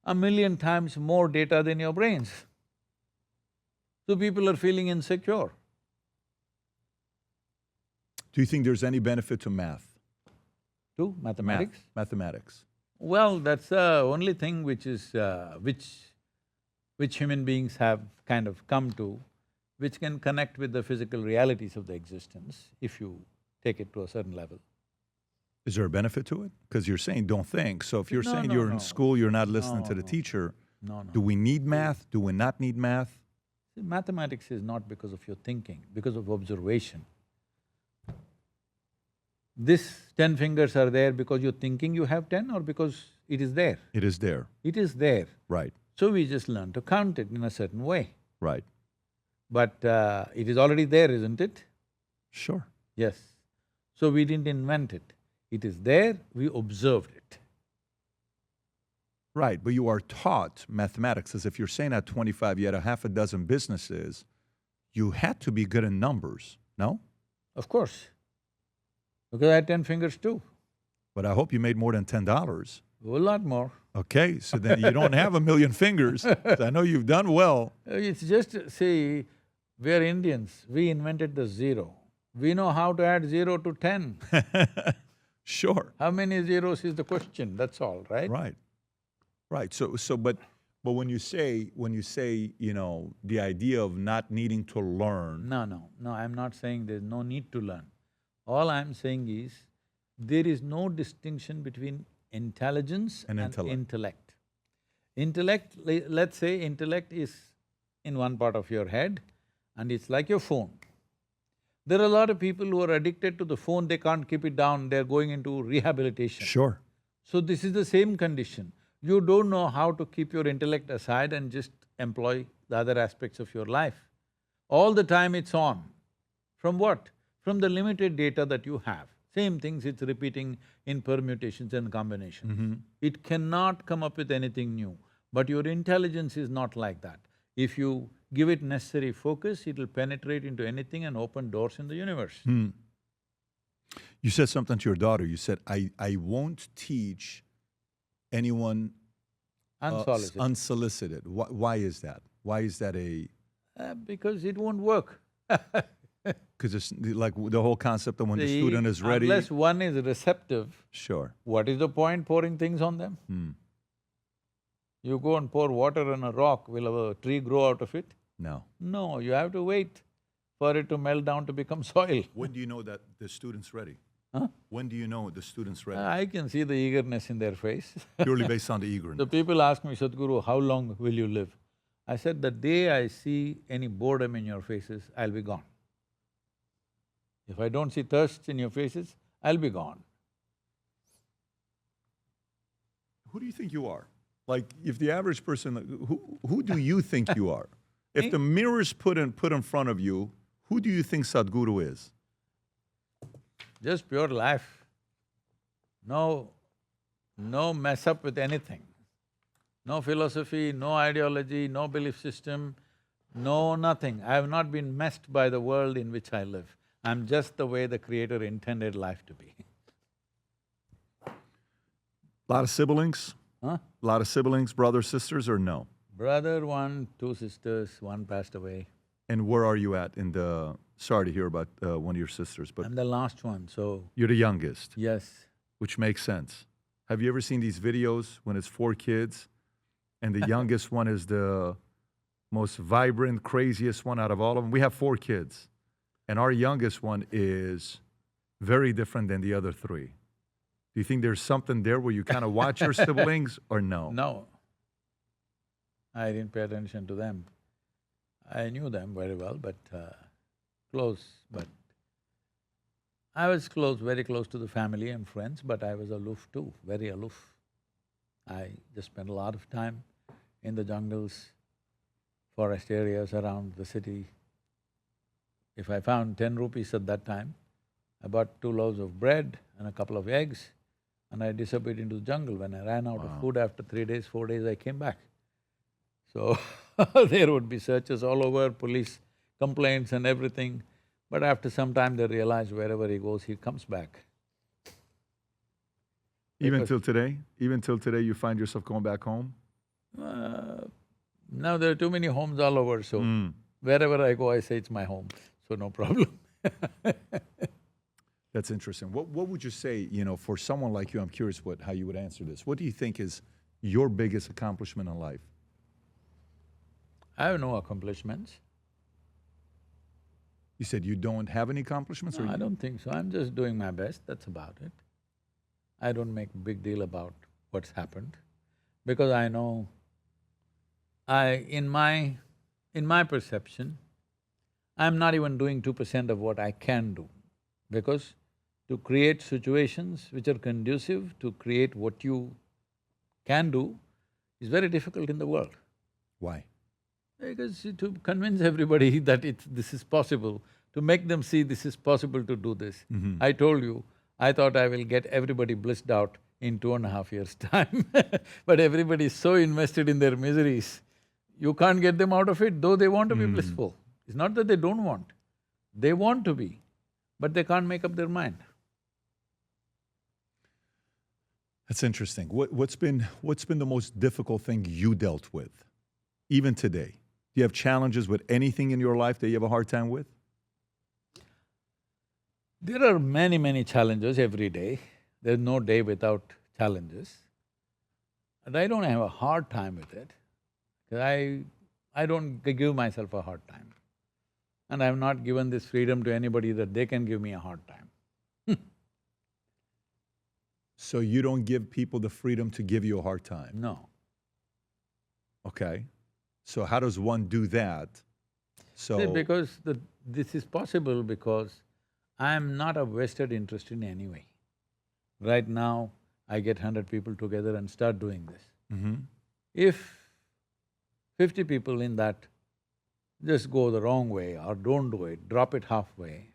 Speaker 1: 1,000,000 times more data than your brains. So people are feeling insecure.
Speaker 2: Do you think there's any benefit to math?
Speaker 1: To mathematics?
Speaker 2: Mathematics.
Speaker 1: Well, that's the only thing which is… which human beings have kind of come to, which can connect with the physical realities of the existence if you take it to a certain level.
Speaker 2: Is there a benefit to it? Because you're saying don't think, so if you're
Speaker 1: No,
Speaker 2: saying
Speaker 1: no,
Speaker 2: you're
Speaker 1: no.
Speaker 2: in school, you're not listening to
Speaker 1: No,
Speaker 2: the teacher,
Speaker 1: No, no.
Speaker 2: Do we need math? Do we not need math?
Speaker 1: See, mathematics is not because of your thinking, because of observation. This 10 fingers are there because you're thinking you have 10 or because it is there?
Speaker 2: It is there.
Speaker 1: It is there.
Speaker 2: Right,
Speaker 1: So we just learn to count it in a certain way.
Speaker 2: right.
Speaker 1: But it is already there, isn't it?
Speaker 2: Sure.
Speaker 1: Yes. So we didn't invent it. It is there, we observed it.
Speaker 2: Right, but you are taught mathematics, as if you're saying at 25 you had a half a dozen businesses, you had to be good in numbers, no?
Speaker 1: Of course. Because I had 10 fingers too,
Speaker 2: But I hope you made more than $10.
Speaker 1: a lot more.
Speaker 2: Okay, so then you don't have a million fingers. So I know you've done well.
Speaker 1: It's just, see, we're Indians, we invented the zero. We know how to add 0 to 10.
Speaker 2: Sure.
Speaker 1: How many zeros is the question, that's all, right?
Speaker 2: Right. Right. But when you say, the idea of not needing to learn,
Speaker 1: No, I'm not saying there's no need to learn. All I'm saying is, there is no distinction between intelligence
Speaker 2: And
Speaker 1: and
Speaker 2: intellect.
Speaker 1: intellect. Intellect, let's say intellect is in one part of your head and it's like your phone. There are a lot of people who are addicted to the phone, they can't keep it down, they're going into rehabilitation.
Speaker 2: sure.
Speaker 1: So this is the same condition. You don't know how to keep your intellect aside and just employ the other aspects of your life. All the time it's on. From what? From the limited data that you have. Same things it's repeating in permutations and combinations. It cannot come up with anything new, but your intelligence is not like that. If you give it necessary focus, it'll penetrate into anything and open doors in the universe.
Speaker 2: You said something to your daughter. You said, I won't teach anyone
Speaker 1: Unsolicited.
Speaker 2: unsolicited. Why is that? Why is that
Speaker 1: Because it won't work.
Speaker 2: because it's like the whole concept of when the
Speaker 1: See,
Speaker 2: student is ready.
Speaker 1: Unless one is receptive,
Speaker 2: Sure.
Speaker 1: what is the point pouring things on them? You go and pour water on a rock, will a tree grow out of it?
Speaker 2: No.
Speaker 1: No, you have to wait for it to melt down to become soil.
Speaker 2: When do you know that the student's ready?
Speaker 1: Huh?
Speaker 2: When do you know the student's ready?
Speaker 1: I can see the eagerness in their face.
Speaker 2: Purely based on the eagerness.
Speaker 1: The people ask me, Sadhguru, how long will you live? I said, the day I see any boredom in your faces, I'll be gone. If I don't see thirst in your faces, I'll be gone.
Speaker 2: Who do you think you are? Like, if the average person, who do you think you are? If the mirror's put in front of you, who do you think Sadhguru is?
Speaker 1: Just pure life. No mess up with anything. No philosophy, no ideology, no belief system, no nothing. I have not been messed by the world in which I live. I'm just the way the Creator intended life to be.
Speaker 2: Lot of siblings?
Speaker 1: Huh?
Speaker 2: Lot of siblings, brothers, sisters, or no?
Speaker 1: Brother one, 2 sisters, one passed away.
Speaker 2: And where are you at in the… Sorry to hear about one of your sisters, but
Speaker 1: I'm the last one, so
Speaker 2: you're the youngest,
Speaker 1: yes.
Speaker 2: which makes sense. Have you ever seen these videos when it's 4 kids and the youngest one is the most vibrant, craziest one out of all of them? We have 4 kids, and our youngest one is very different than the other 3. Do you think there's something there where you kind of watch your siblings or no?
Speaker 1: No. I didn't pay attention to them. I knew them very well, but close, but I was close, very close to the family and friends, but I was aloof too, very aloof. I just spent a lot of time in the jungles, forest areas around the city. If I found 10 rupees at that time, I bought 2 loaves of bread and a couple of eggs, and I disappeared into the jungle. When I ran out of food after 3 days, 4 days, I came back. So there would be searches all over, police complaints and everything, but after some time they realize wherever he goes, he comes back.
Speaker 2: Even till today? Even till today you find yourself going back home?
Speaker 1: Now there are too many homes all over, so wherever I go, I say it's my home, so no problem.
Speaker 2: That's interesting. What would you say, for someone like you, I'm curious how you would answer this. What do you think is your biggest accomplishment in life?
Speaker 1: I have no accomplishments.
Speaker 2: You said you don't have any accomplishments?
Speaker 1: No, I don't think so. I'm just doing my best, that's about it. I don't make a big deal about what's happened, because I know In my perception, I'm not even doing 2% of what I can do, because to create situations which are conducive to create what you can do is very difficult in the world.
Speaker 2: Why?
Speaker 1: Because to convince everybody that this is possible, to make them see this is possible to do this. I told you, I thought I will get everybody blissed out in 2.5 years' time but everybody is so invested in their miseries, you can't get them out of it, though they want to be blissful. It's not that they don't want, they want to be, but they can't make up their mind.
Speaker 2: That's interesting. What's been the most difficult thing you dealt with, even today? Do you have challenges with anything in your life that you have a hard time with?
Speaker 1: There are many challenges every day. There's no day without challenges. And I don't have a hard time with it, because I don't give myself a hard time. And I've not given this freedom to anybody that they can give me a hard time.
Speaker 2: So you don't give people the freedom to give you a hard time?
Speaker 1: No.
Speaker 2: Okay. So how does one do that?
Speaker 1: See, because this is possible because I'm not a vested interest in any way. Right now, I get 100 people together and start doing this. If 50 people in that just go the wrong way or don't do it, drop it halfway,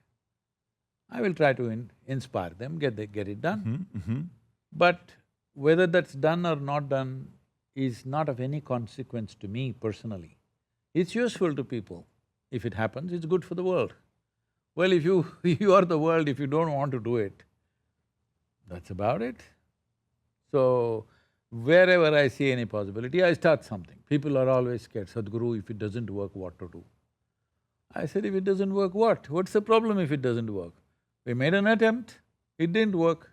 Speaker 1: I will try to inspire them, get it done. But whether that's done or not done is not of any consequence to me personally. It's useful to people. If it happens, it's good for the world. Well, if you are the world, if you don't want to do it, that's about it. So, wherever I see any possibility, I start something. People are always scared, Sadhguru, if it doesn't work, what to do? I said, if it doesn't work, what? What's the problem if it doesn't work? We made an attempt, it didn't work.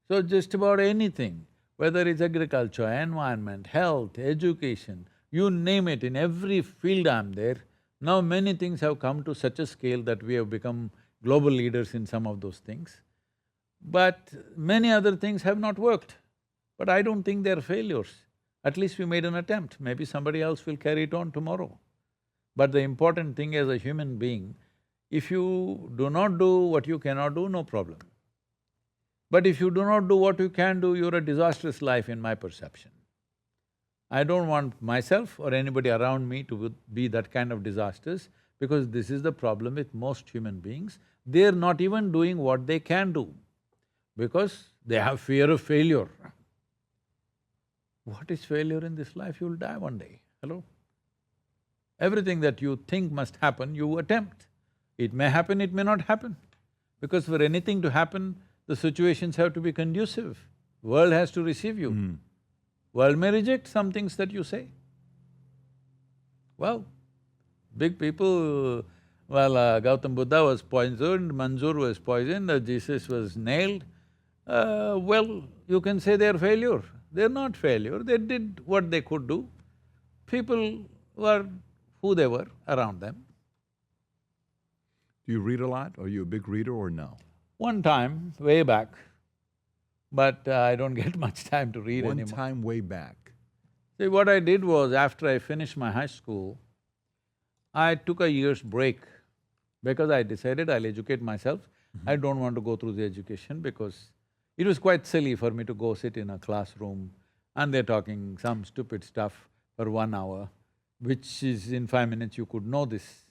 Speaker 1: So just about anything, whether it's agriculture, environment, health, education, you name it, in every field I'm there. Now many things have come to such a scale that we have become global leaders in some of those things. But many other things have not worked. But I don't think they're failures. At least we made an attempt, maybe somebody else will carry it on tomorrow. But the important thing as a human being, if you do not do what you cannot do, no problem. But if you do not do what you can do, you're a disastrous life in my perception. I don't want myself or anybody around me to be that kind of disasters, because this is the problem with most human beings. They're not even doing what they can do, because they have fear of failure. What is failure in this life? You'll die one day, hello? Everything that you think must happen, you attempt. It may happen, it may not happen. Because for anything to happen, the situations have to be conducive. World has to receive you. World may reject some things that you say. Well, big people, Gautam Buddha was poisoned, Manzoor was poisoned, Jesus was nailed. Well, you can say they're failure. They're not failure, they did what they could do. People were who they were around them.
Speaker 2: Do you read a lot? Are you a big reader or no?
Speaker 1: One time, way back, but I don't get much time to read anymore.
Speaker 2: One time way back.
Speaker 1: See, what I did was, after I finished my high school, I took a year's break because I decided I'll educate myself. I don't want to go through the education because it was quite silly for me to go sit in a classroom and they're talking some stupid stuff for 1 hour, which is in 5 minutes you could know this.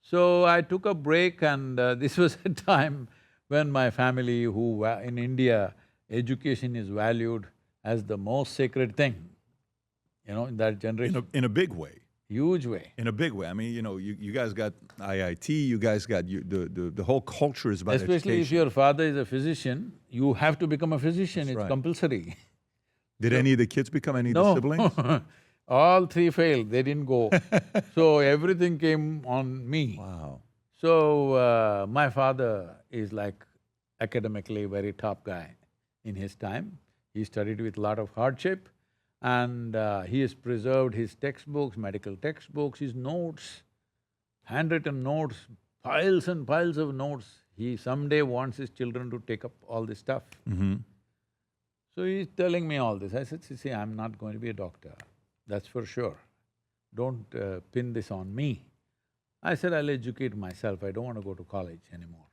Speaker 1: So I took a break, and this was a time when my family, who in India, education is valued as the most sacred thing, in that generation.
Speaker 2: In a big way.
Speaker 1: Huge way.
Speaker 2: In a big way. I mean, you guys got IIT, you guys got the whole culture is about
Speaker 1: Especially
Speaker 2: education.
Speaker 1: if your father is a physician, you have to become a physician,
Speaker 2: That's
Speaker 1: it's
Speaker 2: right.
Speaker 1: compulsory.
Speaker 2: Did any of the kids become any of the siblings?
Speaker 1: All three failed, they didn't go. So everything came on me.
Speaker 2: Wow.
Speaker 1: So, my father is like academically very top guy in his time. He studied with lot of hardship, and he has preserved his textbooks, medical textbooks, his notes, handwritten notes, piles and piles of notes. He someday wants his children to take up all this stuff. So he's telling me all this. I said, see, I'm not going to be a doctor. that's for sure. Don't pin this on me. I said, I'll educate myself, I don't want to go to college anymore.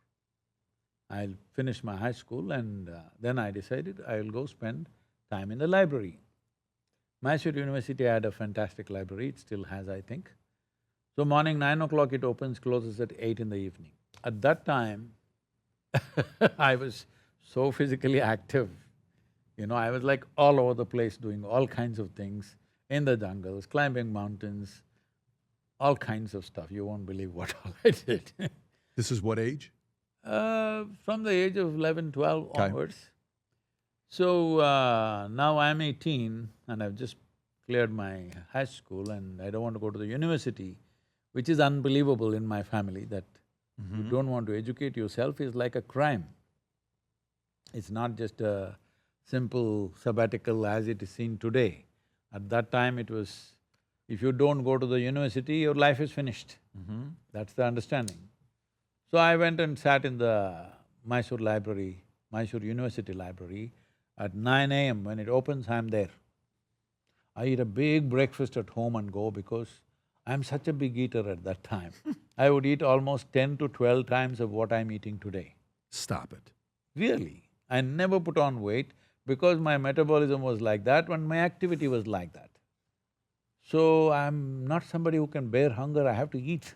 Speaker 1: I'll finish my high school and then I decided I'll go spend time in the library. Mysore University had a fantastic library, it still has, I think. So morning 9 o'clock it opens, closes at 8 in the evening. At that time, I was so physically active. I was like all over the place doing all kinds of things, in the jungles, climbing mountains, all kinds of stuff. You won't believe what all I did.
Speaker 2: This is what age?
Speaker 1: From the age of 11, 12
Speaker 2: Okay.
Speaker 1: onwards. So, now I'm 18 and I've just cleared my high school and I don't want to go to the university, which is unbelievable in my family that you don't want to educate yourself is like a crime. It's not just a simple sabbatical as it is seen today. At that time it was, if you don't go to the university, your life is finished. That's the understanding. So I went and sat in the Mysore library, Mysore University library. At 9 a.m. when it opens, I'm there. I eat a big breakfast at home and go because I'm such a big eater at that time. I would eat almost 10 to 12 times of what I'm eating today.
Speaker 2: Stop it.
Speaker 1: Really. I never put on weight because my metabolism was like that and my activity was like that. So I'm not somebody who can bear hunger, I have to eat.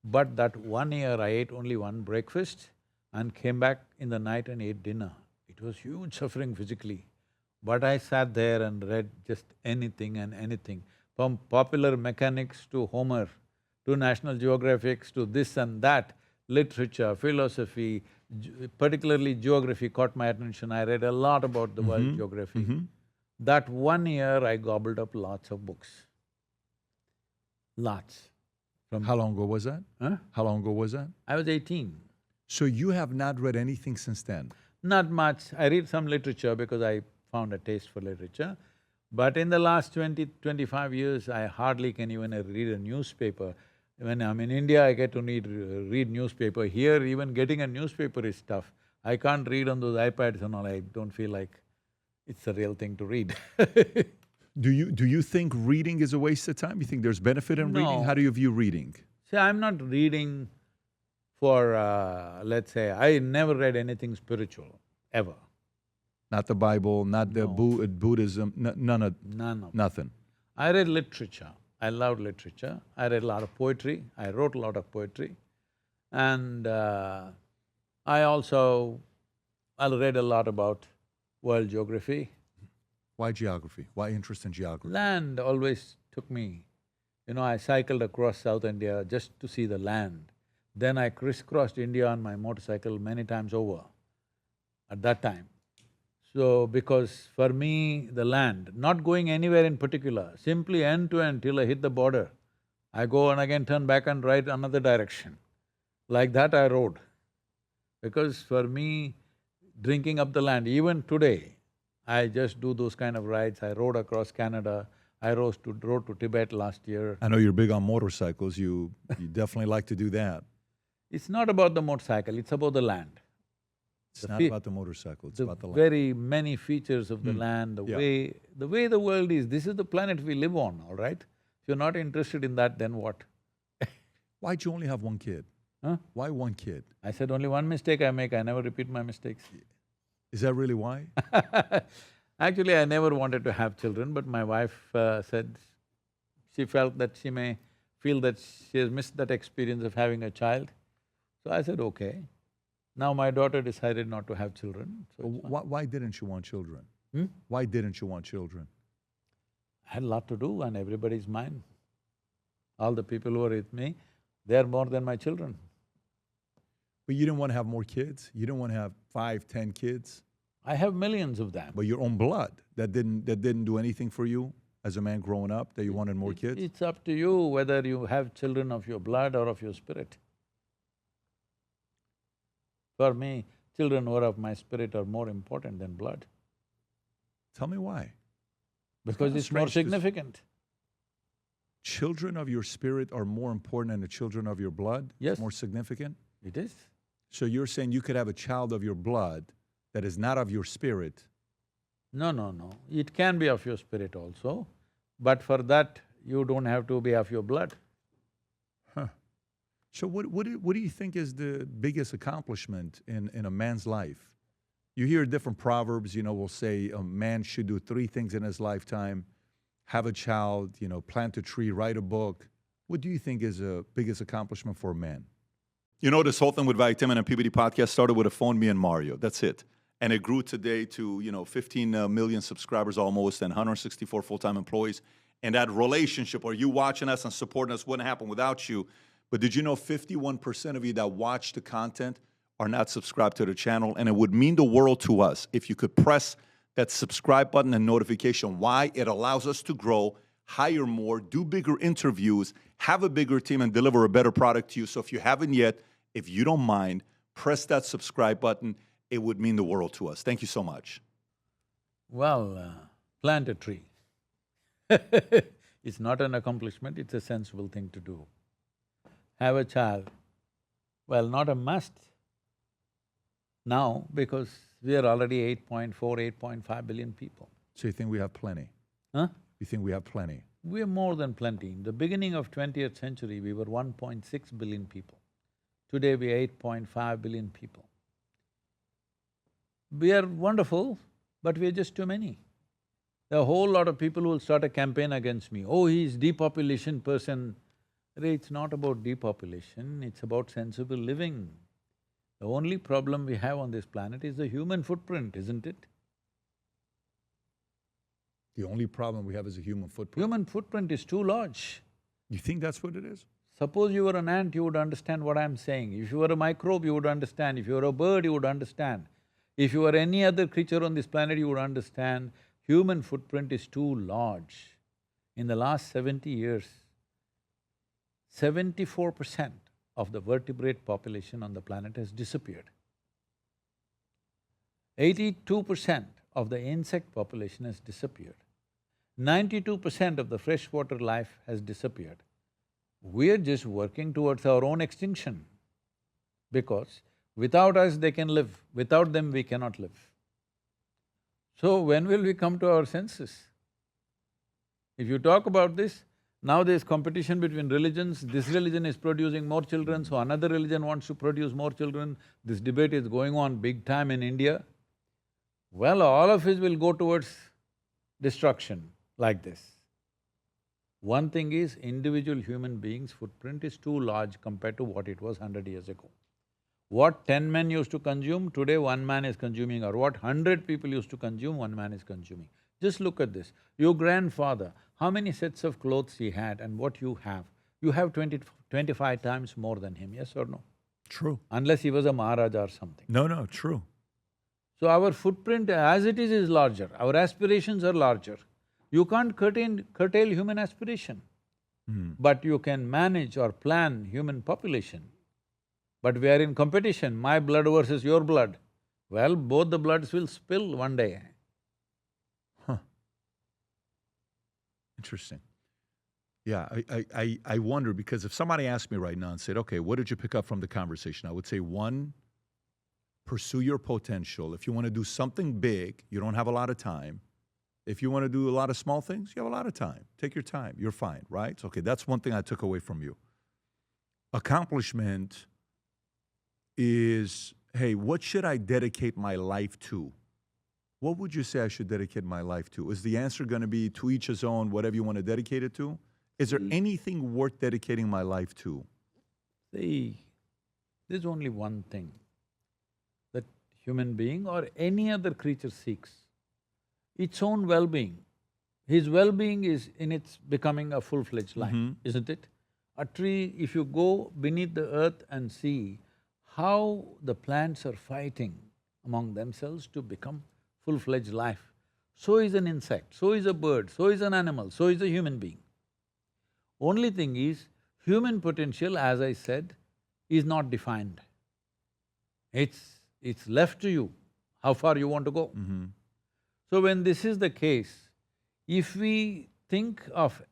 Speaker 1: But that 1 year I ate only one breakfast and came back in the night and ate dinner. It was huge suffering physically. But I sat there and read just anything and anything, from popular mechanics to Homer, to National Geographics, to this and that, literature, philosophy, particularly geography caught my attention. I read a lot about the world geography. That 1 year I gobbled up lots of books. Lots.
Speaker 2: How long ago was that?
Speaker 1: Huh?
Speaker 2: How long ago was that?
Speaker 1: I was 18.
Speaker 2: So you have not read anything since then?
Speaker 1: Not much. I read some literature because I found a taste for literature. But in the last 25 years, I hardly can even read a newspaper. When I'm in India, I get to read newspaper. Here, even getting a newspaper is tough. I can't read on those iPads and all, I don't feel like it's a real thing to read.
Speaker 2: Do you think reading is a waste of time? You think there's benefit in reading?
Speaker 1: No.
Speaker 2: How do you view reading?
Speaker 1: See, I'm not reading for, let's say, I never read anything spiritual, ever.
Speaker 2: Not the Bible, not the
Speaker 1: No.
Speaker 2: Buddhism, none of…
Speaker 1: None of
Speaker 2: nothing.
Speaker 1: I read literature. I loved literature. I read a lot of poetry. I wrote a lot of poetry. And I read a lot about world geography.
Speaker 2: Why geography? Why interest in geography?
Speaker 1: Land always took me. I cycled across South India just to see the land. Then I crisscrossed India on my motorcycle many times over at that time. So, because for me, the land, not going anywhere in particular, simply end to end till I hit the border, I go and again turn back and ride another direction. Like that I rode. Because for me, drinking up the land, even today, I just do those kind of rides. I rode across Canada, I rode to Tibet last year.
Speaker 2: I know you're big on motorcycles. You definitely like to do that.
Speaker 1: It's not about the motorcycle, it's about the land.
Speaker 2: It's
Speaker 1: The
Speaker 2: not
Speaker 1: fe-
Speaker 2: about the motorcycle, it's
Speaker 1: The
Speaker 2: about the land.
Speaker 1: very many features of the land,
Speaker 2: Yeah.
Speaker 1: the way the world is, this is the planet we live on, all right? If you're not interested in that, then what?
Speaker 2: Why'd you only have one kid?
Speaker 1: Huh?
Speaker 2: Why one kid?
Speaker 1: I said only one mistake I make, I never repeat my mistakes.
Speaker 2: Is that really why?
Speaker 1: Actually, I never wanted to have children, but my wife said she felt that she may feel that she has missed that experience of having a child. So I said, okay. Now my daughter decided not to have children, so it's fine.
Speaker 2: Why didn't you want children?
Speaker 1: Hmm?
Speaker 2: Why didn't you want children?
Speaker 1: I had a lot to do and everybody's mine. All the people who are with me, they are more than my children.
Speaker 2: But you didn't want to have more kids? You didn't want to have 5, 10 kids?
Speaker 1: I have millions of them.
Speaker 2: But your own blood, that didn't do anything for you as a man growing up, that you wanted more kids?
Speaker 1: It's up to you whether you have children of your blood or of your spirit. For me, children who are of my spirit are more important than blood.
Speaker 2: Tell me why.
Speaker 1: Because
Speaker 2: kinda
Speaker 1: it's more
Speaker 2: strange to s-
Speaker 1: significant.
Speaker 2: Children of your spirit are more important than the children of your blood?
Speaker 1: Yes.
Speaker 2: More significant?
Speaker 1: It is.
Speaker 2: So you're saying you could have a child of your blood that is not of your spirit.
Speaker 1: No, no, no. It can be of your spirit also, But for that, you don't have to be of your blood.
Speaker 2: So what do you think is the biggest accomplishment in a man's life? You hear different proverbs, will say a man should do 3 things in his lifetime: have a child, plant a tree, write a book. What do you think is the biggest accomplishment for a man? This whole thing with Valuetainment and PBD Podcast started with a phone, me and Mario. That's it. And it grew today to, 15 million subscribers almost and 164 full-time employees. And that relationship, or you watching us and supporting us, wouldn't happen without you. But did you know 51% of you that watch the content are not subscribed to the channel? And it would mean the world to us if you could press that subscribe button and notification. Why? It allows us to grow, hire more, do bigger interviews, have a bigger team, and deliver a better product to you. So if you haven't yet, if you don't mind, press that subscribe button. It would mean the world to us. Thank you so much.
Speaker 1: Well, plant a tree. It's not an accomplishment, it's a sensible thing to do. Have a child. Well, not a must now, because we are already 8.4, 8.5 billion people.
Speaker 2: So you think we have plenty?
Speaker 1: Huh?
Speaker 2: You think we have plenty?
Speaker 1: We are more than plenty. In the beginning of 20th century, we were 1.6 billion people. Today, we are 8.5 billion people. We are wonderful, but we are just too many. There are a whole lot of people who will start a campaign against me. Oh, he's depopulation person. It's not about depopulation, it's about sensible living. The only problem we have on this planet is the human footprint, isn't it?
Speaker 2: The only problem we have is a human footprint.
Speaker 1: Human footprint is too large.
Speaker 2: You think that's what it is?
Speaker 1: Suppose you were an ant, you would understand what I'm saying. If you were a microbe, you would understand. If you were a bird, you would understand. If you were any other creature on this planet, you would understand. Human footprint is too large. In the last 70 years, 74% of the vertebrate population on the planet has disappeared. 82% of the insect population has disappeared. 92% of the freshwater life has disappeared. We're just working towards our own extinction because without us they can live, without them we cannot live. So when will we come to our senses? If you talk about this, now there's competition between religions, this religion is producing more children, so another religion wants to produce more children. This debate is going on big time in India. Well, all of us will go towards destruction like this. One thing is, individual human beings' footprint is too large compared to what it was 100 years ago. What 10 men used to consume, today 1 man is consuming, or what 100 people used to consume, 1 man is consuming. Just look at this. Your grandfather, how many sets of clothes he had and what you have? You have 25 times more than him, yes or no?
Speaker 2: True.
Speaker 1: Unless he was a Maharaja or something.
Speaker 2: No, true.
Speaker 1: So our footprint as it is larger, our aspirations are larger. You can't curtail human aspiration, but you can manage or plan human population. But we are in competition, my blood versus your blood. Well, both the bloods will spill one day.
Speaker 2: Interesting. Yeah, I wonder, because if somebody asked me right now and said, okay, what did you pick up from the conversation? I would say, 1, pursue your potential. If you want to do something big, you don't have a lot of time. If you want to do a lot of small things, you have a lot of time. Take your time, you're fine, right? Okay, that's one thing I took away from you. Accomplishment is, hey, what should I dedicate my life to? What would you say I should dedicate my life to? Is the answer going to be to each his own, whatever you want to dedicate it to? Is there anything worth dedicating my life to?
Speaker 1: See, there's only one thing that human being or any other creature seeks, its own well-being. His well-being is in its becoming a full-fledged life, isn't it? A tree, if you go beneath the earth and see how the plants are fighting among themselves to become full-fledged life, so is an insect, so is a bird, so is an animal, so is a human being. Only thing is, human potential, as I said, is not defined. It's left to you, how far you want to go. So when this is the case, if we think of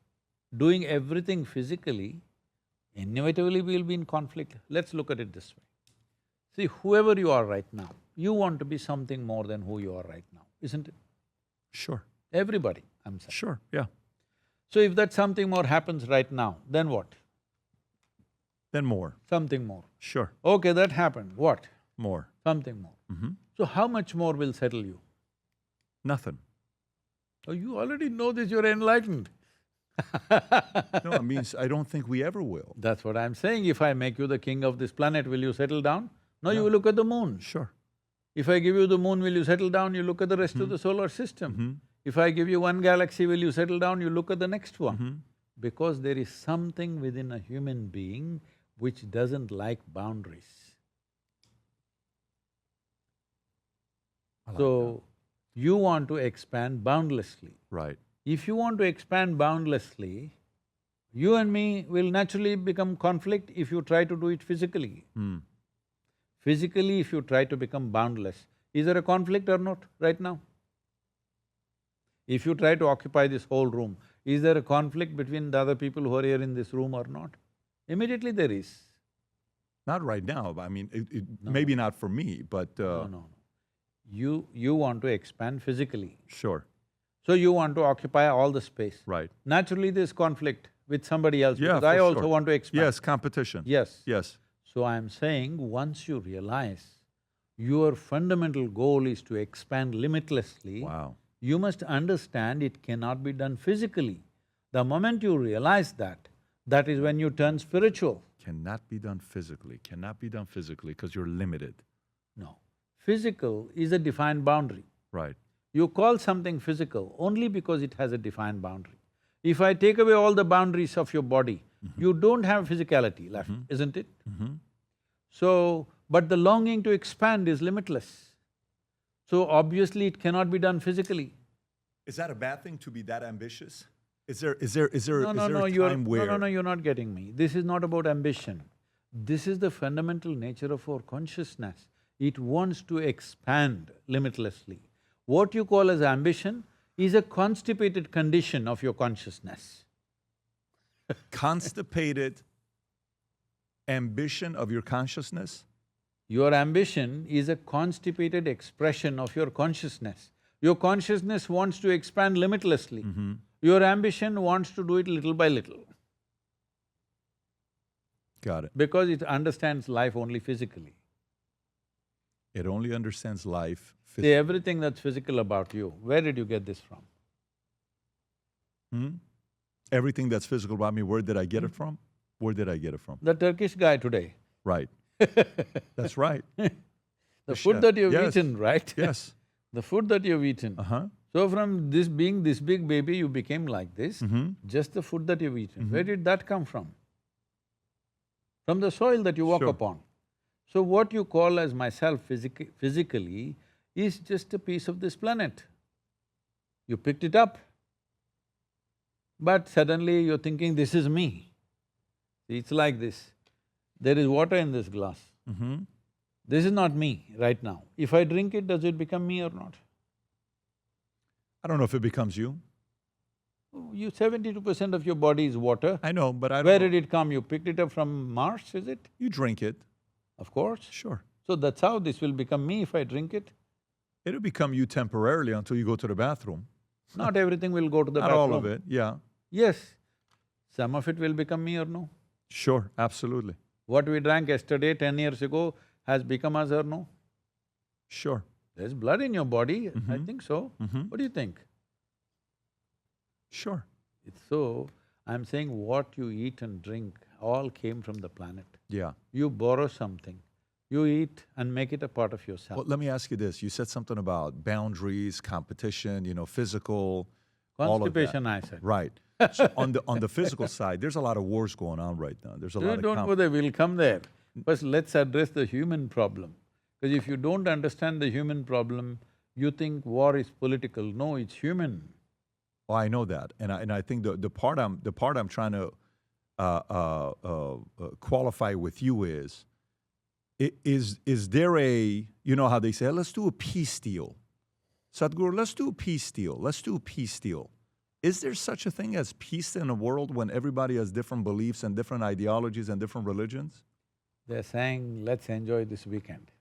Speaker 1: doing everything physically, inevitably we'll be in conflict. Let's look at it this way. See, whoever you are right now, you want to be something more than who you are right now, isn't it?
Speaker 2: Sure.
Speaker 1: Everybody, I'm saying.
Speaker 2: Sure, yeah.
Speaker 1: So if that something more happens right now, then what?
Speaker 2: Then more.
Speaker 1: Something more.
Speaker 2: Sure.
Speaker 1: Okay, that happened, what?
Speaker 2: More.
Speaker 1: Something more. So how much more will settle you?
Speaker 2: Nothing.
Speaker 1: Oh, you already know this, you're enlightened.
Speaker 2: No, it means I don't think we ever will.
Speaker 1: That's what I'm saying. If I make you the king of this planet, will you settle down? No, you will look at the moon.
Speaker 2: Sure.
Speaker 1: If I give you the moon, will you settle down? You look at the rest of the solar system. If I give you one galaxy, will you settle down? You look at the next one. Because there is something within a human being which doesn't like boundaries. So, you want to expand boundlessly.
Speaker 2: Right.
Speaker 1: If you want to expand boundlessly, you and me will naturally become conflict if you try to do it physically. Physically, if you try to become boundless, is there a conflict or not right now? If you try to occupy this whole room, is there a conflict between the other people who are here in this room or not? Immediately there is.
Speaker 2: Not right now, I mean, maybe not for me, but
Speaker 1: No. You want to expand physically.
Speaker 2: Sure.
Speaker 1: So you want to occupy all the space.
Speaker 2: Right.
Speaker 1: Naturally there's conflict with somebody else
Speaker 2: Yeah,
Speaker 1: because I
Speaker 2: for
Speaker 1: also
Speaker 2: sure.
Speaker 1: want to expand.
Speaker 2: Yes, competition.
Speaker 1: Yes.
Speaker 2: Yes.
Speaker 1: So I'm saying once you realize your fundamental goal is to expand limitlessly,
Speaker 2: Wow.
Speaker 1: you must understand it cannot be done physically. The moment you realize that, that is when you turn spiritual.
Speaker 2: Cannot be done physically, because you're limited.
Speaker 1: No. Physical is a defined boundary.
Speaker 2: Right.
Speaker 1: You call something physical only because it has a defined boundary. If I take away all the boundaries of your body, you don't have physicality left, isn't it? So, but the longing to expand is limitless. So obviously it cannot be done physically.
Speaker 2: Is that a bad thing to be that ambitious? Is there
Speaker 1: No,
Speaker 2: a
Speaker 1: you're…
Speaker 2: time where…
Speaker 1: No, you're not getting me. This is not about ambition. This is the fundamental nature of our consciousness. It wants to expand limitlessly. What you call as ambition is a constipated condition of your consciousness.
Speaker 2: Constipated ambition of your consciousness?
Speaker 1: Your ambition is a constipated expression of your consciousness. Your consciousness wants to expand limitlessly. Your ambition wants to do it little by little.
Speaker 2: Got it.
Speaker 1: Because it understands life only physically.
Speaker 2: It only understands life
Speaker 1: See,
Speaker 2: physically.
Speaker 1: everything that's physical about you, where did you get this from?
Speaker 2: Everything that's physical about me, where did I get it from? Where did I get it from?
Speaker 1: The Turkish guy today.
Speaker 2: Right. That's right.
Speaker 1: The food that you've
Speaker 2: Yes.
Speaker 1: eaten, right?
Speaker 2: Yes.
Speaker 1: The food that you've eaten. So from this being this big baby, you became like this, just the food that you've eaten. Where did that come from? From the soil that you walk
Speaker 2: Sure.
Speaker 1: upon. So what you call as myself physically is just a piece of this planet. You picked it up, but suddenly you're thinking, this is me. It's like this. There is water in this glass. This is not me right now. If I drink it, does it become me or not?
Speaker 2: I don't know if it becomes you.
Speaker 1: You 72% of your body is water.
Speaker 2: I know, but I don't
Speaker 1: Where
Speaker 2: know.
Speaker 1: did it come? You picked it up from Mars, is it?
Speaker 2: You drink it.
Speaker 1: Of course.
Speaker 2: Sure.
Speaker 1: So that's how this will become me if I drink it.
Speaker 2: It'll become you temporarily until you go to the bathroom.
Speaker 1: Not everything will go to the
Speaker 2: Not
Speaker 1: bathroom.
Speaker 2: all of it, yeah.
Speaker 1: Yes. Some of it will become me or no.
Speaker 2: Sure, absolutely.
Speaker 1: What we drank yesterday, 10 years ago, has become us or no?
Speaker 2: Sure.
Speaker 1: There's blood in your body, I think so. What do you think?
Speaker 2: Sure.
Speaker 1: It's so, I'm saying what you eat and drink all came from the planet.
Speaker 2: Yeah.
Speaker 1: You borrow something, you eat and make it a part of yourself.
Speaker 2: Well, let me ask you this. You said something about boundaries, competition, physical, all of that.
Speaker 1: Constipation, I said.
Speaker 2: Right. So on the physical side, there's a lot of wars going on right now. There's a lot of
Speaker 1: Don't bother, we'll come there. First, let's address the human problem. Because if you don't understand the human problem, you think war is political. No, it's human.
Speaker 2: Oh, I know that, and I think the part I'm trying to qualify with you is there a, you know how they say, let's do a peace deal, Sadhguru, let's do a peace deal, let's do a peace deal. Is there such a thing as peace in a world when everybody has different beliefs and different ideologies and different religions?
Speaker 1: They're saying, let's enjoy this weekend.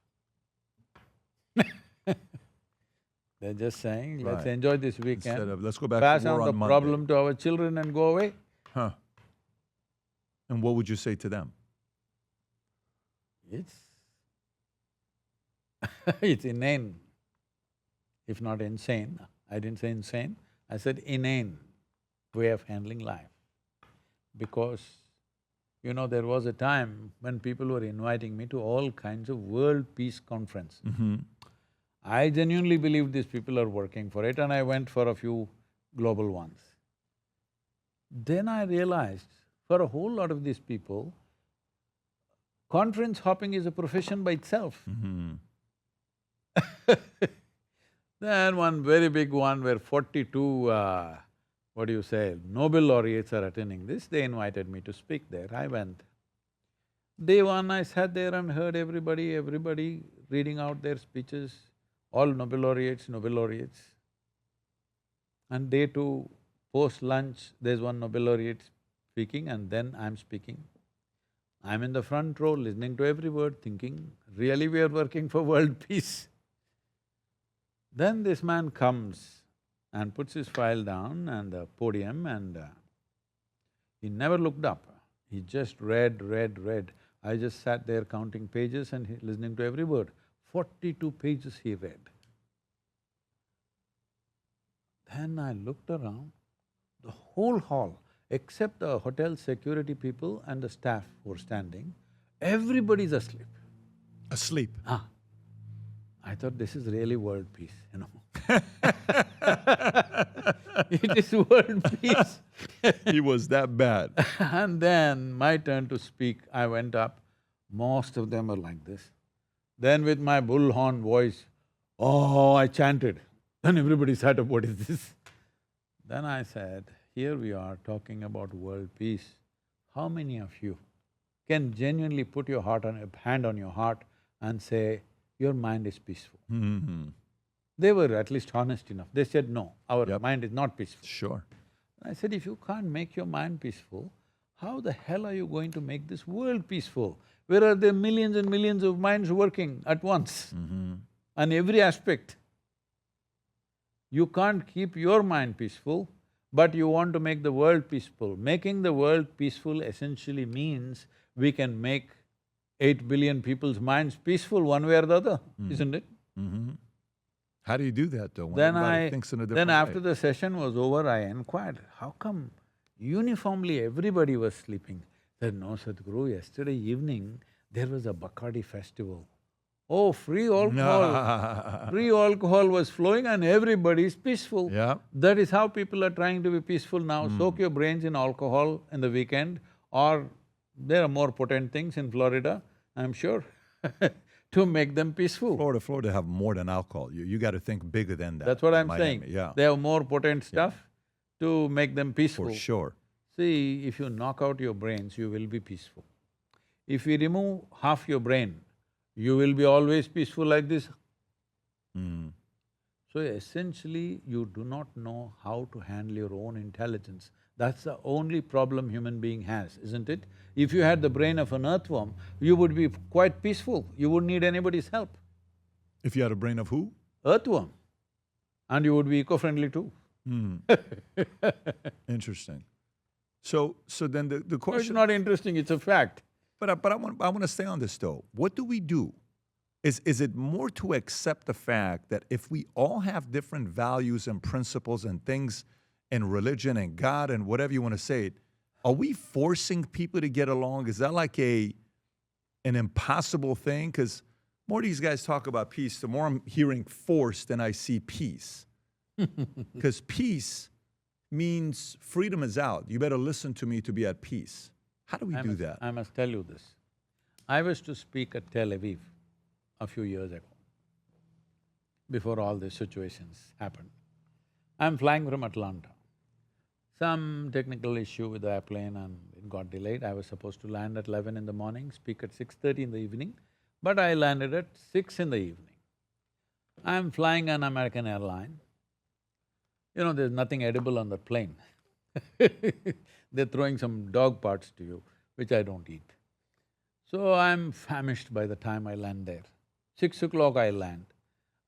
Speaker 1: They're just saying, let's
Speaker 2: Right.
Speaker 1: enjoy this weekend.
Speaker 2: Instead of, let's go back
Speaker 1: pass
Speaker 2: to war
Speaker 1: on the
Speaker 2: on Monday.
Speaker 1: problem to our children and go away.
Speaker 2: Huh. And what would you say to them?
Speaker 1: It's it's inane, if not insane. I didn't say insane, I said inane way of handling life. Because, you know, there was a time when people were inviting me to all kinds of world peace conferences. I genuinely believe these people are working for it, and I went for a few global ones. Then I realized, for a whole lot of these people, conference hopping is a profession by itself. Then one very big one where 42, Nobel laureates are attending this, they invited me to speak there, I went. Day one, I sat there and heard everybody reading out their speeches, all Nobel laureates. And day two, post-lunch, there's one Nobel laureate speaking and then I'm speaking. I'm in the front row listening to every word, thinking, really we are working for world peace. Then this man comes and puts his file down on the podium and he never looked up. He just read. I just sat there counting pages and listening to every word. 42 pages he read. Then I looked around, the whole hall, except the hotel security people and the staff who were standing, everybody's asleep.
Speaker 2: Asleep.
Speaker 1: I thought this is really world peace, you know. It is world peace.
Speaker 2: He was that bad.
Speaker 1: And then my turn to speak, I went up, most of them were like this. Then with my bullhorn voice, I chanted. Then everybody sat up, what is this? Then I said, here we are talking about world peace. How many of you can genuinely put your hand on your heart and say, your mind is peaceful? They were at least honest enough. They said, no, our mind is not peaceful.
Speaker 2: Sure.
Speaker 1: I said, if you can't make your mind peaceful, how the hell are you going to make this world peaceful? Where are there millions and millions of minds working at once on every aspect? You can't keep your mind peaceful, but you want to make the world peaceful. Making the world peaceful essentially means we can make 8 billion people's minds peaceful one way or the other, isn't it?
Speaker 2: How do you do that though, when
Speaker 1: Then
Speaker 2: everybody thinks in a different
Speaker 1: then after
Speaker 2: way?
Speaker 1: the session was over, I inquired, how come uniformly everybody was sleeping? Said, no, Sadhguru, yesterday evening there was a Bacardi festival. Oh, free alcohol. Free alcohol was flowing and everybody is peaceful.
Speaker 2: Yeah.
Speaker 1: That is how people are trying to be peaceful now. Soak your brains in alcohol in the weekend, or there are more potent things in Florida, I'm sure, to make them peaceful.
Speaker 2: Florida have more than alcohol. You gotta think bigger than that.
Speaker 1: That's what I'm
Speaker 2: Miami,
Speaker 1: saying.
Speaker 2: Yeah,
Speaker 1: They have more potent stuff to make them peaceful.
Speaker 2: for sure.
Speaker 1: See, if you knock out your brains, you will be peaceful. If you remove half your brain, you will be always peaceful like this. So essentially, you do not know how to handle your own intelligence. That's the only problem human being has, isn't it? If you had the brain of an earthworm, you would be quite peaceful, you wouldn't need anybody's help.
Speaker 2: If you had a brain of who?
Speaker 1: Earthworm. And you would be eco-friendly too.
Speaker 2: Interesting. So then the
Speaker 1: It's
Speaker 2: question…
Speaker 1: not interesting, it's a fact.
Speaker 2: But I want to stay on this though. What do we do? Is it more to accept the fact that if we all have different values and principles and things and religion and God and whatever you want to say it, are we forcing people to get along? Is that like an impossible thing? Because more these guys talk about peace, the more I'm hearing force than I see peace. Because peace means freedom is out. You better listen to me to be at peace. How do we do that?
Speaker 1: I must tell you this. I was to speak at Tel Aviv a few years ago, before all these situations happened. I'm flying from Atlanta. Some technical issue with the airplane and it got delayed. I was supposed to land at 11 in the morning, speak at 6:30 in the evening, but I landed at 6 in the evening. I'm flying an American airline. You know, there's nothing edible on the plane. They're throwing some dog parts to you, which I don't eat. So I'm famished by the time I land there. 6 o'clock I land.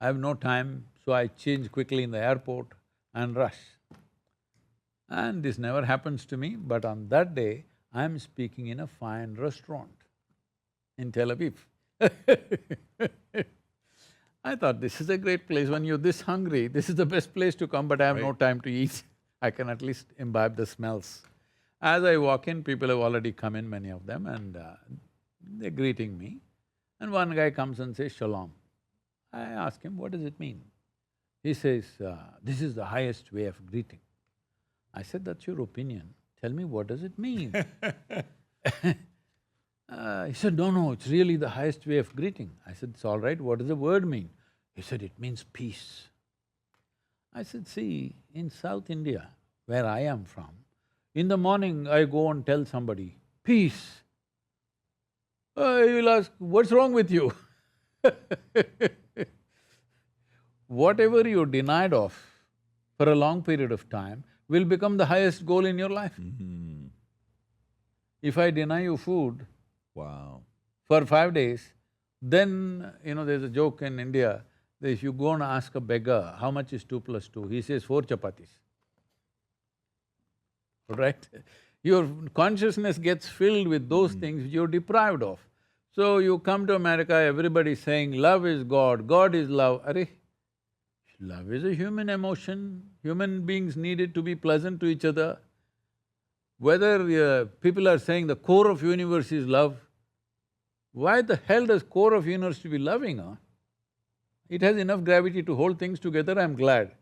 Speaker 1: I have no time, So I change quickly in the airport and rush. And this never happens to me, but on that day, I'm speaking in a fine restaurant in Tel Aviv. I thought, this is a great place. When you're this hungry, this is the best place to come, but I have no time to eat. I can at least imbibe the smells. As I walk in, people have already come in, many of them, and they're greeting me. And one guy comes and says, "Shalom." I ask him, what does it mean? He says, "This is the highest way of greeting." I said, "That's your opinion. Tell me, what does it mean?" He said, "No, it's really the highest way of greeting." I said, "It's all right, what does the word mean?" He said, "It means peace." I said, "See, in South India, where I am from, in the morning I go and tell somebody, 'Peace.' He will ask, 'What's wrong with you?' Whatever you're denied of for a long period of time will become the highest goal in your life. If I deny you food
Speaker 2: Wow.
Speaker 1: for 5 days, then, there's a joke in India, that if you go and ask a beggar, how much is 2 plus 2? He says 4 chapatis. Right? Your consciousness gets filled with those things which you're deprived of. So you come to America, everybody is saying, love is God, God is love. Arey, love is a human emotion, human beings need it to be pleasant to each other. Whether people are saying the core of universe is love, why the hell does core of universe to be loving, huh? It has enough gravity to hold things together, I'm glad.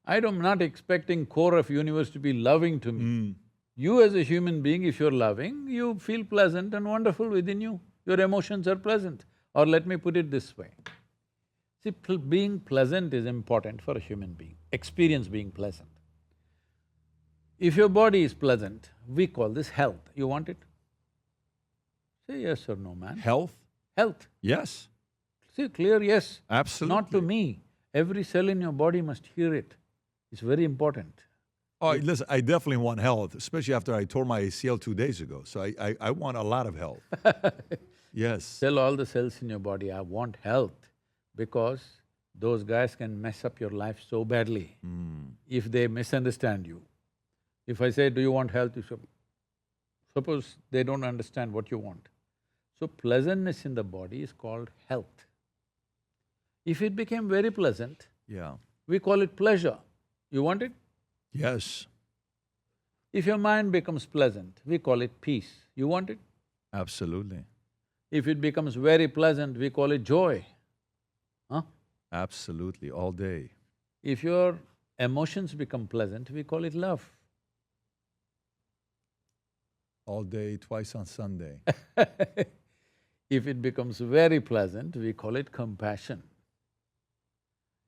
Speaker 1: I'm not expecting core of universe to be loving to me. You as a human being, if you're loving, you feel pleasant and wonderful within you. Your emotions are pleasant. Or let me put it this way. See, being pleasant is important for a human being, experience being pleasant. If your body is pleasant, we call this health. You want it? Say yes or no, man.
Speaker 2: Health?
Speaker 1: Health.
Speaker 2: Yes.
Speaker 1: See, clear yes.
Speaker 2: Absolutely.
Speaker 1: Not to me. Every cell in your body must hear it. It's very important.
Speaker 2: Oh, listen, I definitely want health, especially after I tore my ACL 2 days ago. So I want a lot of health. Yes.
Speaker 1: Tell all the cells in your body, I want health, because those guys can mess up your life so badly if they misunderstand you. If I say, do you want health? You say, suppose they don't understand what you want. So pleasantness in the body is called health. If it became very pleasant,
Speaker 2: Yeah.
Speaker 1: we call it pleasure. You want it?
Speaker 2: Yes.
Speaker 1: If your mind becomes pleasant, we call it peace. You want it?
Speaker 2: Absolutely.
Speaker 1: If it becomes very pleasant, we call it joy. Huh?
Speaker 2: Absolutely. All day.
Speaker 1: If your emotions become pleasant, we call it love.
Speaker 2: All day, twice on Sunday.
Speaker 1: If it becomes very pleasant, we call it compassion.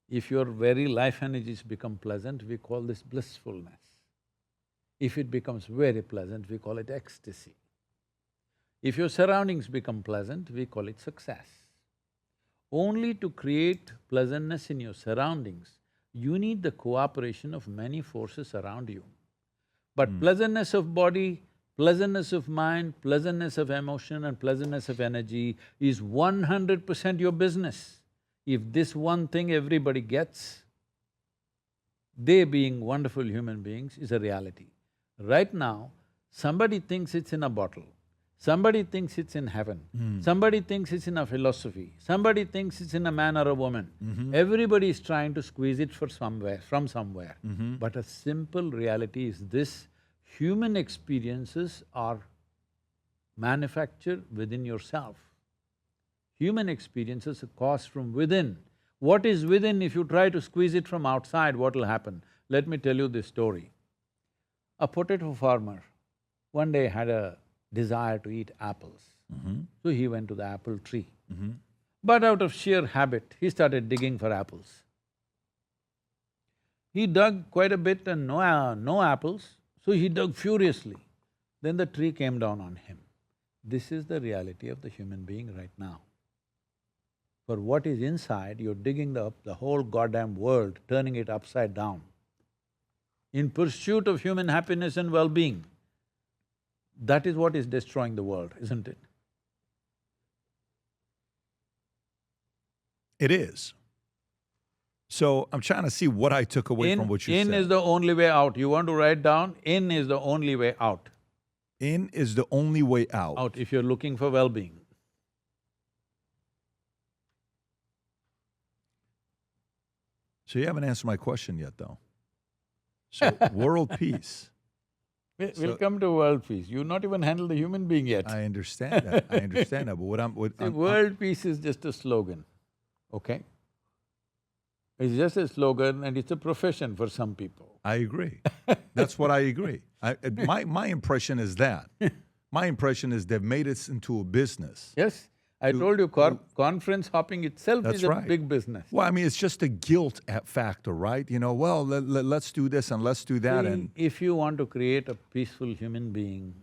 Speaker 1: If your very life energies become pleasant, we call this blissfulness. If it becomes very pleasant, we call it ecstasy. If your surroundings become pleasant, we call it success. Only to create pleasantness in your surroundings, you need the cooperation of many forces around you. But pleasantness of body, pleasantness of mind, pleasantness of emotion and pleasantness of energy is 100% your business. If this one thing everybody gets, they being wonderful human beings is a reality. Right now, somebody thinks it's in a bottle, somebody thinks it's in heaven, somebody thinks it's in a philosophy, somebody thinks it's in a man or a woman. Everybody is trying to squeeze it from somewhere. But a simple reality is this: human experiences are manufactured within yourself. Human experiences are caused from within. What is within, if you try to squeeze it from outside, what will happen? Let me tell you this story. A potato farmer one day had a desire to eat apples. So he went to the apple tree. But out of sheer habit, he started digging for apples. He dug quite a bit and no apples, so he dug furiously. Then the tree came down on him. This is the reality of the human being right now. For what is inside, you're digging up the whole goddamn world, turning it upside down, in pursuit of human happiness and well-being. That is what is destroying the world, isn't it?
Speaker 2: It is. So I'm trying to see what I took away from what you
Speaker 1: in
Speaker 2: said.
Speaker 1: is the only way out. You want to write down, in is the only way out.
Speaker 2: In is the only way out.
Speaker 1: Out, if you're looking for well-being.
Speaker 2: So you haven't answered my question yet, though. So world peace.
Speaker 1: We'll come to world peace. You've not even handled the human being yet.
Speaker 2: I understand that. I understand that. But
Speaker 1: See, world peace is just a slogan, okay? It's just a slogan and it's a profession for some people.
Speaker 2: I agree. That's what I agree. My impression is that. My impression is they've made it into a business.
Speaker 1: Yes? I told you, conference hopping itself
Speaker 2: That's
Speaker 1: is a
Speaker 2: right.
Speaker 1: big business.
Speaker 2: Well, I mean, it's just a guilt factor, right? You know, well, let's do this and let's do that.
Speaker 1: See,
Speaker 2: And
Speaker 1: if you want to create a peaceful human being,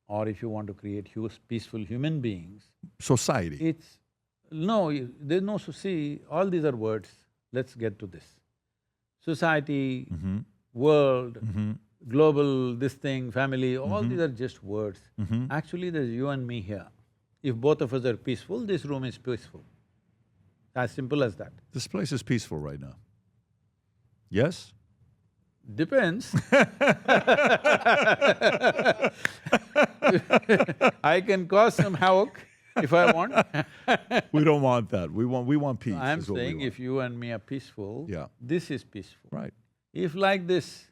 Speaker 1: or if you want to create peaceful human beings,
Speaker 2: society.
Speaker 1: it's… No, there's no… See, all these are words. Let's get to this. Society, world, global, this thing, family, all these are just words. Actually, there's you and me here. If both of us are peaceful, this room is peaceful. As simple as that.
Speaker 2: This place is peaceful right now. Yes?
Speaker 1: Depends. I can cause some havoc if I want.
Speaker 2: We don't want that. We want peace.
Speaker 1: I'm
Speaker 2: is what we
Speaker 1: saying
Speaker 2: want.
Speaker 1: if you and me are peaceful,
Speaker 2: Yeah.
Speaker 1: this is peaceful.
Speaker 2: Right.
Speaker 1: If like this,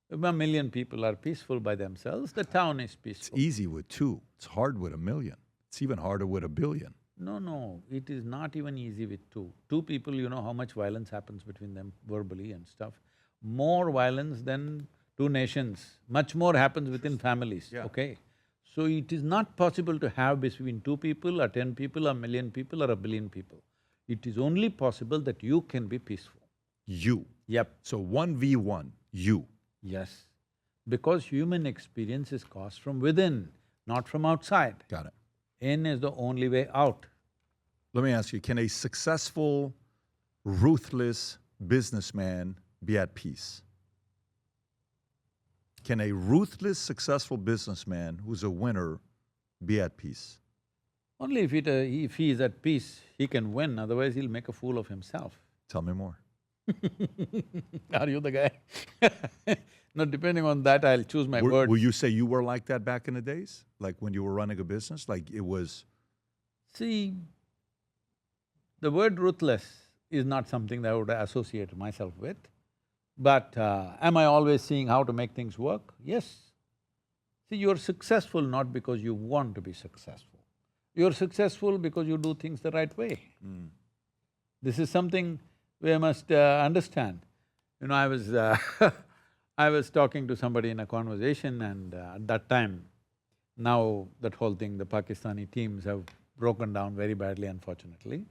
Speaker 1: if 1 million people are peaceful by themselves, the town is
Speaker 2: It's
Speaker 1: peaceful.
Speaker 2: easy with 2. It's hard with 1 million. It's even harder with 1 billion.
Speaker 1: No, it is not even easy with two. Two people, you know how much violence happens between them verbally and stuff. More violence than two nations, much more happens within families,
Speaker 2: Yeah.
Speaker 1: okay? So it is not possible to have between 2 people or 10 people or 1 million people or 1 billion people. It is only possible that you can be peaceful.
Speaker 2: You.
Speaker 1: Yep.
Speaker 2: So 1v1, you.
Speaker 1: Yes. Because human experience is caused from within, not from outside.
Speaker 2: Got it.
Speaker 1: In is the only way out.
Speaker 2: Let me ask you, can a successful, ruthless businessman be at peace? Can a ruthless, successful businessman who's a winner be at peace?
Speaker 1: Only if he is at peace, he can win, otherwise he'll make a fool of himself.
Speaker 2: Tell me more.
Speaker 1: Are you the guy? No, depending on that, I'll choose my words.
Speaker 2: Will you say you were like that back in the days? Like when you were running a business? Like it was…
Speaker 1: See, the word ruthless is not something that I would associate myself with. But am I always seeing how to make things work? Yes. See, you're successful not because you want to be successful. You're successful because you do things the right way. This is something we must understand. You know, I was talking to somebody in a conversation and at that time, now that whole thing, the Pakistani teams have broken down very badly, unfortunately.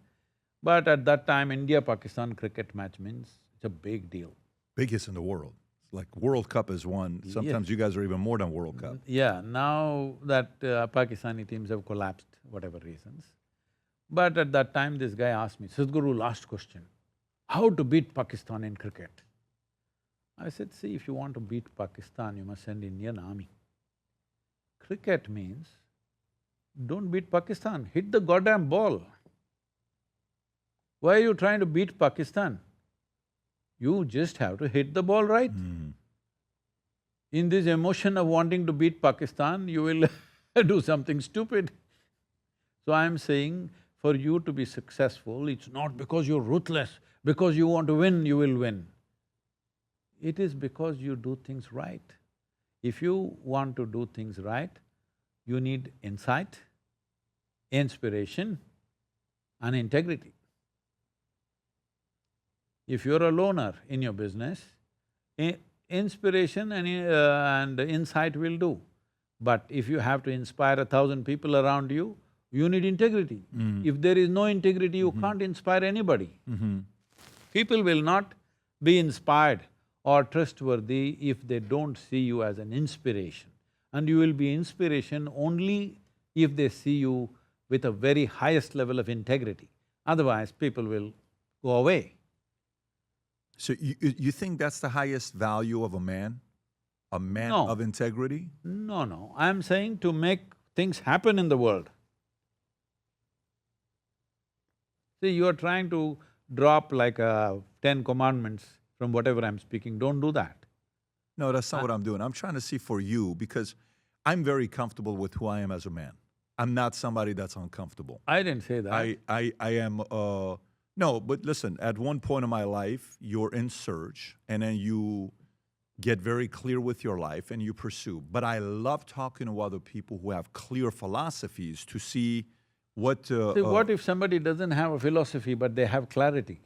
Speaker 1: But at that time, India-Pakistan cricket match means it's a big deal.
Speaker 2: biggest in the world. It's like World Cup is one. Sometimes you guys are even more than World Cup.
Speaker 1: Yeah, now that Pakistani teams have collapsed, whatever reasons. But at that time, this guy asked me, Sadhguru, last question, how to beat Pakistan in cricket? I said, see, if you want to beat Pakistan, you must send Indian army. Cricket means, don't beat Pakistan, hit the goddamn ball. Why are you trying to beat Pakistan? You just have to hit the ball right. In this emotion of wanting to beat Pakistan, you will do something stupid. So I'm saying, for you to be successful, it's not because you're ruthless, because you want to win, you will win. It is because you do things right. If you want to do things right, you need insight, inspiration and integrity. If you're a loner in your business, inspiration and insight will do. But if you have to inspire 1,000 people around you, you need integrity. If there is no integrity, you can't inspire anybody. People will not be inspired or trustworthy if they don't see you as an inspiration. And you will be inspiration only if they see you with a very highest level of integrity. Otherwise, people will go away.
Speaker 2: So you think that's the highest value of a man? A man
Speaker 1: No.
Speaker 2: of integrity?
Speaker 1: No, I'm saying to make things happen in the world. See, you are trying to drop like 10 commandments from whatever I'm speaking. Don't do that.
Speaker 2: No, that's not what I'm doing. I'm trying to see for you because I'm very comfortable with who I am as a man. I'm not somebody that's uncomfortable.
Speaker 1: I didn't say that.
Speaker 2: I am, no, but listen, at one point in my life, you're in search and then you get very clear with your life and you pursue. But I love talking to other people who have clear philosophies to see what…
Speaker 1: See, what if somebody doesn't have a philosophy but they have clarity?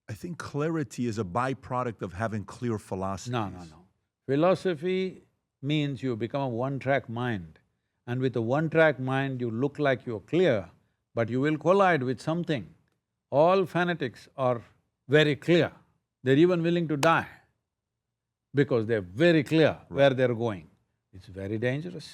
Speaker 2: I think clarity is a byproduct of having clear philosophies.
Speaker 1: No. Philosophy means you become a one-track mind. And with a one-track mind, you look like you're clear, but you will collide with something. All fanatics are very clear. They're even willing to die because they're very clear where they're going. It's very dangerous.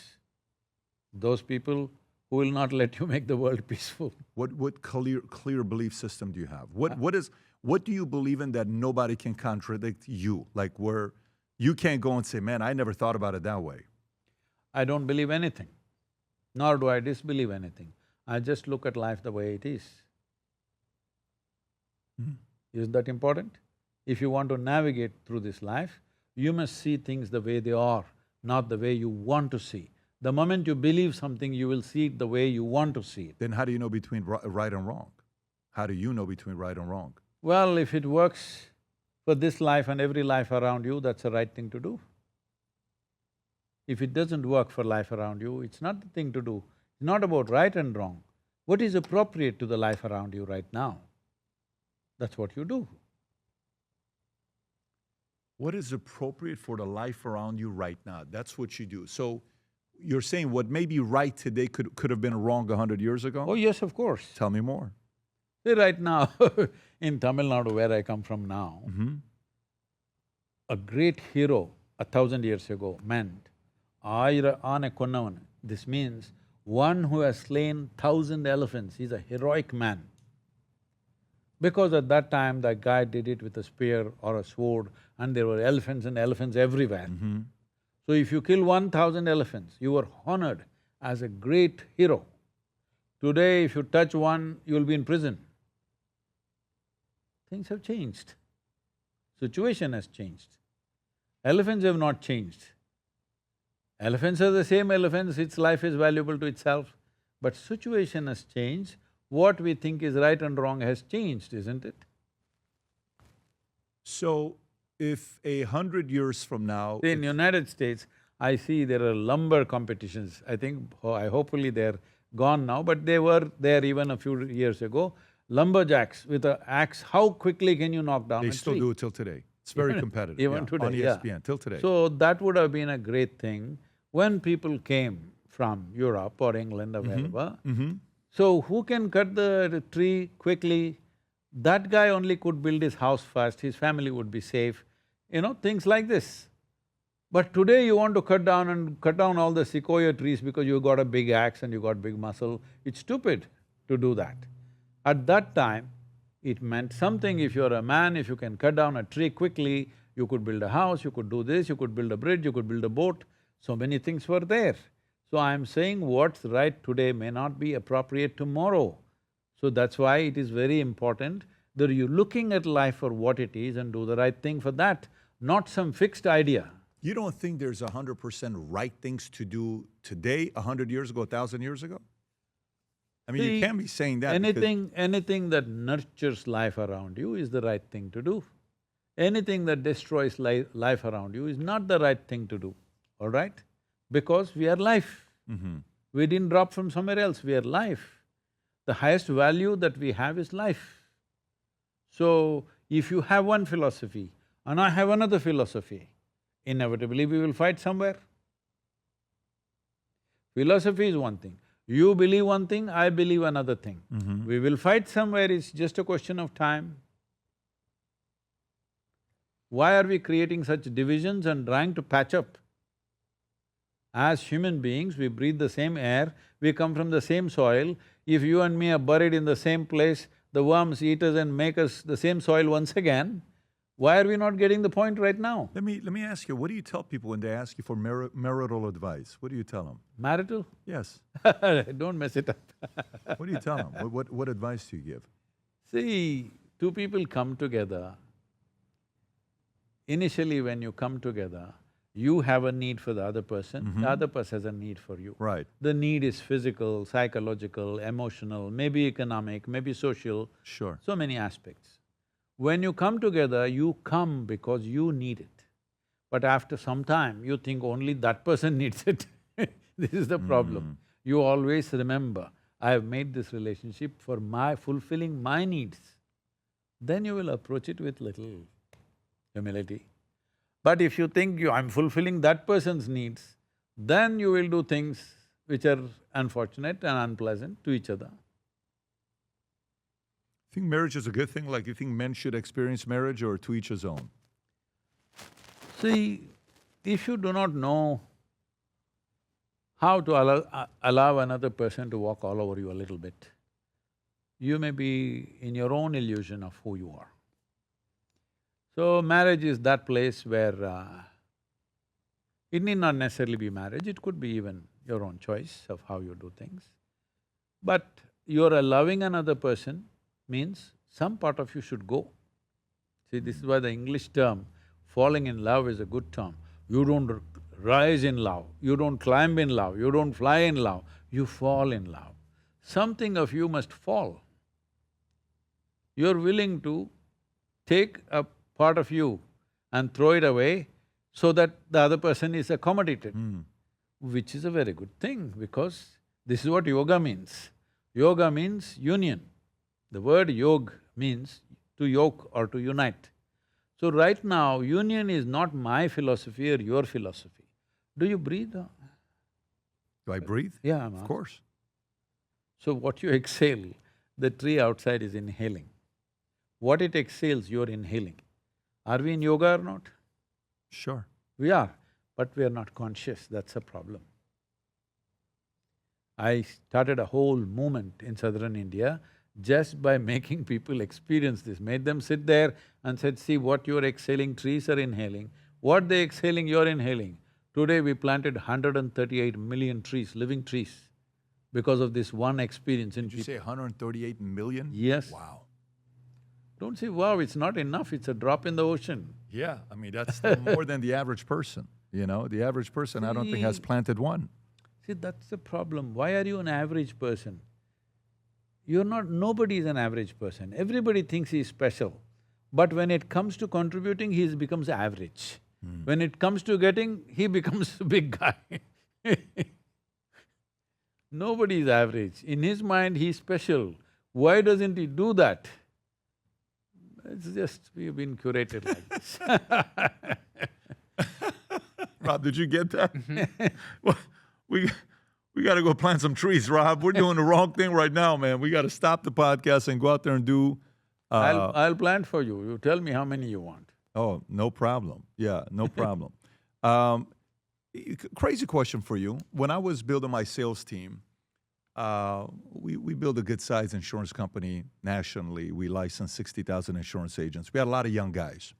Speaker 1: Those people who will not let you make the world peaceful.
Speaker 2: What clear belief system do you have? What do you believe in that nobody can contradict you? Like where you can't go and say, man, I never thought about it that way.
Speaker 1: I don't believe anything, nor do I disbelieve anything. I just look at life the way it is. Isn't that important? If you want to navigate through this life, you must see things the way they are, not the way you want to see. The moment you believe something, you will see it the way you want to see it.
Speaker 2: Then how do you know between right and wrong? How do you know between right and wrong?
Speaker 1: Well, if it works for this life and every life around you, that's the right thing to do. If it doesn't work for life around you, it's not the thing to do. It's not about right and wrong. What is appropriate to the life around you right now? That's what you do.
Speaker 2: What is appropriate for the life around you right now? That's what you do. So you're saying what may be right today could have been wrong 100 years ago?
Speaker 1: Oh yes, of course.
Speaker 2: Tell me more.
Speaker 1: See, right now in Tamil Nadu, where I come from now, a great hero 1,000 years ago meant Ayira Ane Konnavan. This means one who has slain 1,000 elephants, he's a heroic man. Because at that time, that guy did it with a spear or a sword and there were elephants and elephants everywhere. So if you kill 1,000 elephants, you were honored as a great hero. Today, if you touch one, you'll be in prison. Things have changed. Situation has changed. Elephants have not changed. Elephants are the same elephants, its life is valuable to itself. But situation has changed, what we think is right and wrong has changed, isn't it?
Speaker 2: So if 100 years from now…
Speaker 1: See, in United States, I see there are lumber competitions. I think, hopefully they're gone now, but they were there even a few years ago. Lumberjacks with an axe, how quickly can you knock down a tree?
Speaker 2: They still do it till today. It's very competitive.
Speaker 1: Even today,
Speaker 2: on ESPN, till today.
Speaker 1: So that would have been a great thing when people came from Europe or England or wherever. So who can cut the tree quickly? That guy only could build his house first, his family would be safe, things like this. But today you want to cut down all the sequoia trees because you got a big axe and you got big muscle. It's stupid to do that. At that time, it meant something. If you're a man, if you can cut down a tree quickly, you could build a house, you could do this, you could build a bridge, you could build a boat. So many things were there. So I'm saying what's right today may not be appropriate tomorrow. So that's why it is very important that you're looking at life for what it is and do the right thing for that, not some fixed idea.
Speaker 2: You don't think there's 100% right things to do today, 100 years ago, 1,000 years ago? I mean, you can't be saying that.
Speaker 1: Anything that nurtures life around you is the right thing to do. Anything that destroys life around you is not the right thing to do, all right? Because we are life. We didn't drop from somewhere else, we are life. The highest value that we have is life. So, if you have one philosophy and I have another philosophy, inevitably we will fight somewhere. Philosophy is one thing. You believe one thing, I believe another thing. We will fight somewhere, it's just a question of time. Why are we creating such divisions and trying to patch up? As human beings, we breathe the same air, we come from the same soil. If you and me are buried in the same place, the worms eat us and make us the same soil once again. Why are we not getting the point right now?
Speaker 2: Let me ask you, what do you tell people when they ask you for marital advice? What do you tell them?
Speaker 1: Marital?
Speaker 2: Yes.
Speaker 1: Don't mess it up.
Speaker 2: What do you tell them? What advice do you give?
Speaker 1: See, two people come together. Initially when you come together, you have a need for the other person, the other person has a need for you.
Speaker 2: Right.
Speaker 1: The need is physical, psychological, emotional, maybe economic, maybe social,
Speaker 2: Sure.
Speaker 1: so many aspects. When you come together, you come because you need it. But after some time, you think only that person needs it. This is the problem. You always remember, I have made this relationship for fulfilling my needs. Then you will approach it with little humility. But if you think I'm fulfilling that person's needs, then you will do things which are unfortunate and unpleasant to each other.
Speaker 2: Think marriage is a good thing? Like, you think men should experience marriage or to each his own?
Speaker 1: See, if you do not know how to allow another person to walk all over you a little bit, you may be in your own illusion of who you are. So marriage is that place where it need not necessarily be marriage, it could be even your own choice of how you do things. But you're loving another person means some part of you should go. See, this is why the English term falling in love is a good term. You don't rise in love, you don't climb in love, you don't fly in love, you fall in love. Something of you must fall. You're willing to take a part of you and throw it away so that the other person is accommodated, which is a very good thing because this is what yoga means. Yoga means union. The word yog means to yoke or to unite. So right now, union is not my philosophy or your philosophy. Do you breathe?
Speaker 2: Do I breathe?
Speaker 1: Yeah,
Speaker 2: Of course.
Speaker 1: So what you exhale, the tree outside is inhaling. What it exhales, you're inhaling. Are we in yoga or not?
Speaker 2: Sure.
Speaker 1: We are, but we are not conscious, that's a problem. I started a whole movement in southern India just by making people experience this, made them sit there and said, see what you're exhaling, trees are inhaling. What they're exhaling, you're inhaling. Today we planted 138 million trees, living trees, because of this one experience in
Speaker 2: Did you say 138 million?
Speaker 1: Yes.
Speaker 2: Wow.
Speaker 1: Don't say, wow, it's not enough, it's a drop in the ocean.
Speaker 2: Yeah, I mean, that's still more than the average person, you know? The average person, I don't think, has
Speaker 1: See-
Speaker 2: planted one.
Speaker 1: See, that's the problem. Why are you an average person? You're not… nobody is an average person. Everybody thinks he's special. But when it comes to contributing, he becomes average. When it comes to getting, he becomes a big guy. Nobody is average. In his mind, he's special. Why doesn't he do that? It's just, we've been curated like this.
Speaker 2: Rob, did you get that? Well, we gotta go plant some trees, Rob. We're doing the wrong thing right now, man. We gotta stop the podcast and go out there and do…
Speaker 1: I'll plant for you. You tell me how many you want.
Speaker 2: Oh, no problem. Yeah, no problem. Crazy question for you. When I was building my sales team, we built a good-sized insurance company nationally. We licensed 60,000 insurance agents. We had a lot of young guys.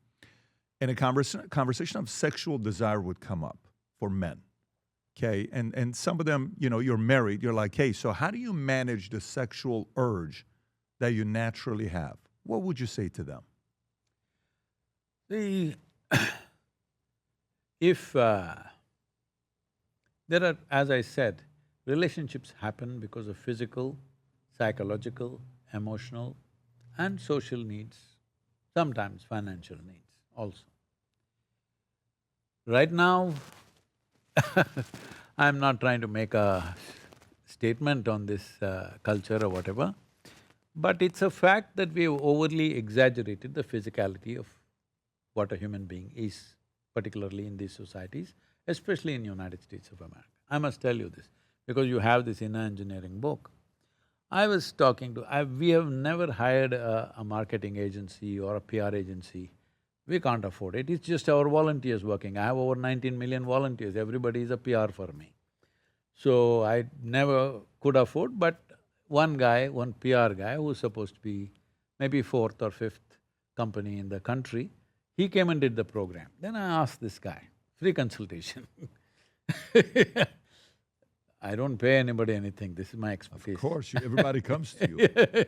Speaker 2: And a conversation of sexual desire would come up for men, okay? And some of them, you know, you're married, you're like, hey, so how do you manage the sexual urge that you naturally have? What would you say to them?
Speaker 1: See, if there are… as I said, relationships happen because of physical, psychological, emotional and social needs, sometimes financial needs also. Right now, I'm not trying to make a statement on this culture or whatever, but it's a fact that we have overly exaggerated the physicality of what a human being is, particularly in these societies, especially in United States of America. I must tell you this, because you have this inner engineering book. I was talking to… we have never hired a marketing agency or a PR agency. We can't afford it, it's just our volunteers working. I have over 19 million volunteers, everybody is a PR for me. So I never could afford, but one guy, one PR guy who's supposed to be maybe fourth or fifth company in the country, he came and did the program. Then I asked this guy, free consultation. I don't pay anybody anything, this is my expertise.
Speaker 2: Of course, everybody comes to you.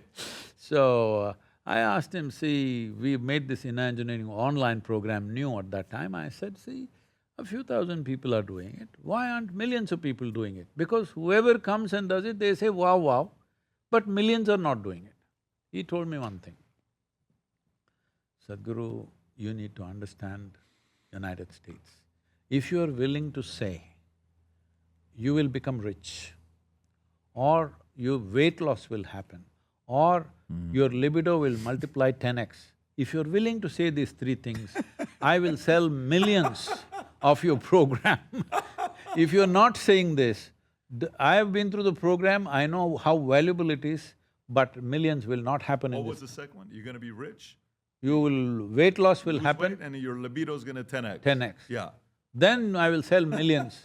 Speaker 1: So, I asked him, see, we made this inner engineering online program new at that time. I said, see, a few thousand people are doing it, why aren't millions of people doing it? Because whoever comes and does it, they say, wow, wow, but millions are not doing it. He told me one thing, Sadhguru, you need to understand United States. If you are willing to say, you will become rich, or your weight loss will happen, or your libido will multiply 10x. If you're willing to say these three things, I will sell millions of your program. If you're not saying this, I have been through the program, I know how valuable it is, but millions will not happen in
Speaker 2: What
Speaker 1: this.
Speaker 2: was the second one? You're gonna be rich?
Speaker 1: You will… weight loss will
Speaker 2: Lose
Speaker 1: happen,
Speaker 2: weight, and your libido's gonna 10x.
Speaker 1: 10x.
Speaker 2: Yeah.
Speaker 1: Then I will sell millions.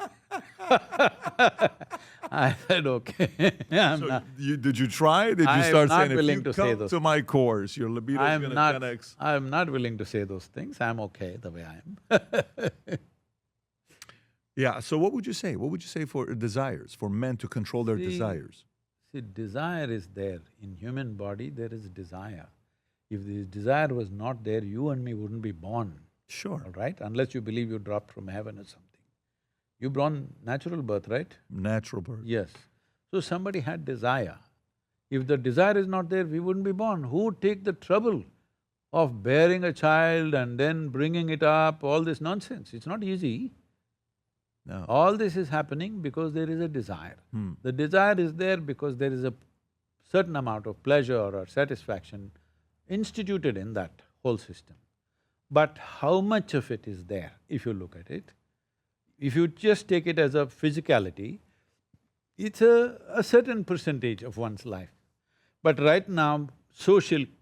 Speaker 1: I said, okay, I'm
Speaker 2: So
Speaker 1: not…
Speaker 2: did you try? Did you
Speaker 1: I am
Speaker 2: start
Speaker 1: not
Speaker 2: saying,
Speaker 1: willing
Speaker 2: if
Speaker 1: to
Speaker 2: you
Speaker 1: say
Speaker 2: come
Speaker 1: those
Speaker 2: to my course, your libido's
Speaker 1: I'm
Speaker 2: gonna
Speaker 1: not…
Speaker 2: 10x?
Speaker 1: I'm not willing to say those things, I'm okay the way I am.
Speaker 2: Yeah, so what would you say? What would you say for desires, for men to control their
Speaker 1: See,
Speaker 2: desires?
Speaker 1: See, desire is there. In human body, there is desire. If this desire was not there, you and me wouldn't be born,
Speaker 2: Sure.
Speaker 1: all right? Unless you believe you dropped from heaven or something. You born natural birth, right?
Speaker 2: Natural birth.
Speaker 1: Yes. So somebody had desire. If the desire is not there, we wouldn't be born. Who would take the trouble of bearing a child and then bringing it up, all this nonsense? It's not easy.
Speaker 2: No.
Speaker 1: All this is happening because there is a desire. The desire is there because there is a certain amount of pleasure or satisfaction instituted in that whole system. But how much of it is there, if you look at it? If you just take it as a physicality, it's a certain percentage of one's life. But right now,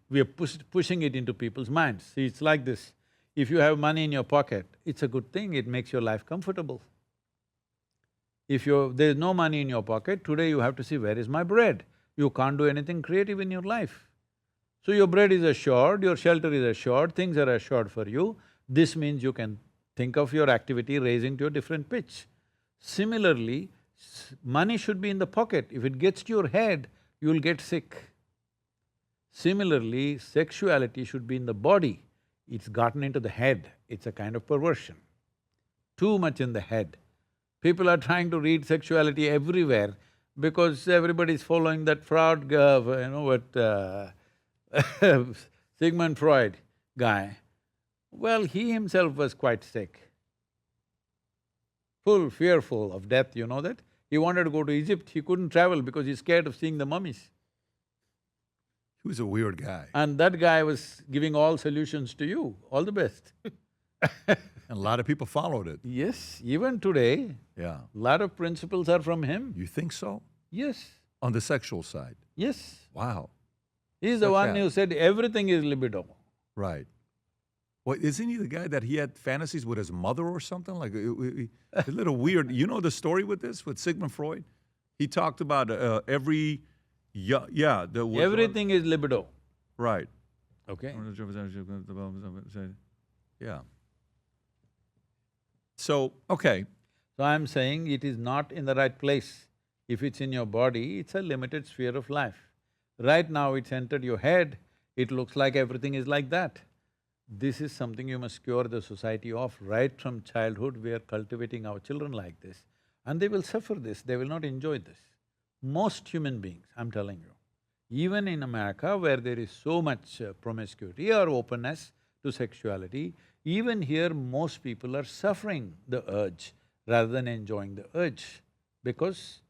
Speaker 1: we are pushing it into people's minds. See, it's like this, if you have money in your pocket, it's a good thing, it makes your life comfortable. If there's no money in your pocket, today you have to see, where is my bread? You can't do anything creative in your life. So your bread is assured, your shelter is assured, things are assured for you. This means you can think of your activity raising to a different pitch. Similarly, money should be in the pocket. If it gets to your head, you'll get sick. Similarly, sexuality should be in the body. It's gotten into the head, it's a kind of perversion. Too much in the head. People are trying to read sexuality everywhere because everybody's following that Freud, Sigmund Freud guy. Well, he himself was quite sick, fearful of death, you know that? He wanted to go to Egypt, he couldn't travel because he's scared of seeing the mummies.
Speaker 2: He was a weird guy.
Speaker 1: And that guy was giving all solutions to you, all the best.
Speaker 2: And a lot of people followed it.
Speaker 1: Yes, even today,
Speaker 2: Yeah.
Speaker 1: a lot of principles are from him.
Speaker 2: You think so?
Speaker 1: Yes,
Speaker 2: On the sexual side?
Speaker 1: yes.
Speaker 2: Wow.
Speaker 1: He's the
Speaker 2: Such
Speaker 1: one
Speaker 2: as?
Speaker 1: who said everything is libido.
Speaker 2: Right. Well, isn't he the guy that he had fantasies with his mother or something? Like, a little weird. You know the story with this, with Sigmund Freud? He talked about every… Yeah, there was
Speaker 1: Everything is libido,
Speaker 2: right.
Speaker 1: okay?
Speaker 2: Yeah. So, okay.
Speaker 1: So I'm saying it is not in the right place. If it's in your body, it's a limited sphere of life. Right now it's entered your head, it looks like everything is like that. This is something you must cure the society of. Right from childhood, we are cultivating our children like this. And they will suffer this, they will not enjoy this. Most human beings, I'm telling you, even in America where there is so much promiscuity or openness to sexuality, even here most people are suffering the urge rather than enjoying the urge, because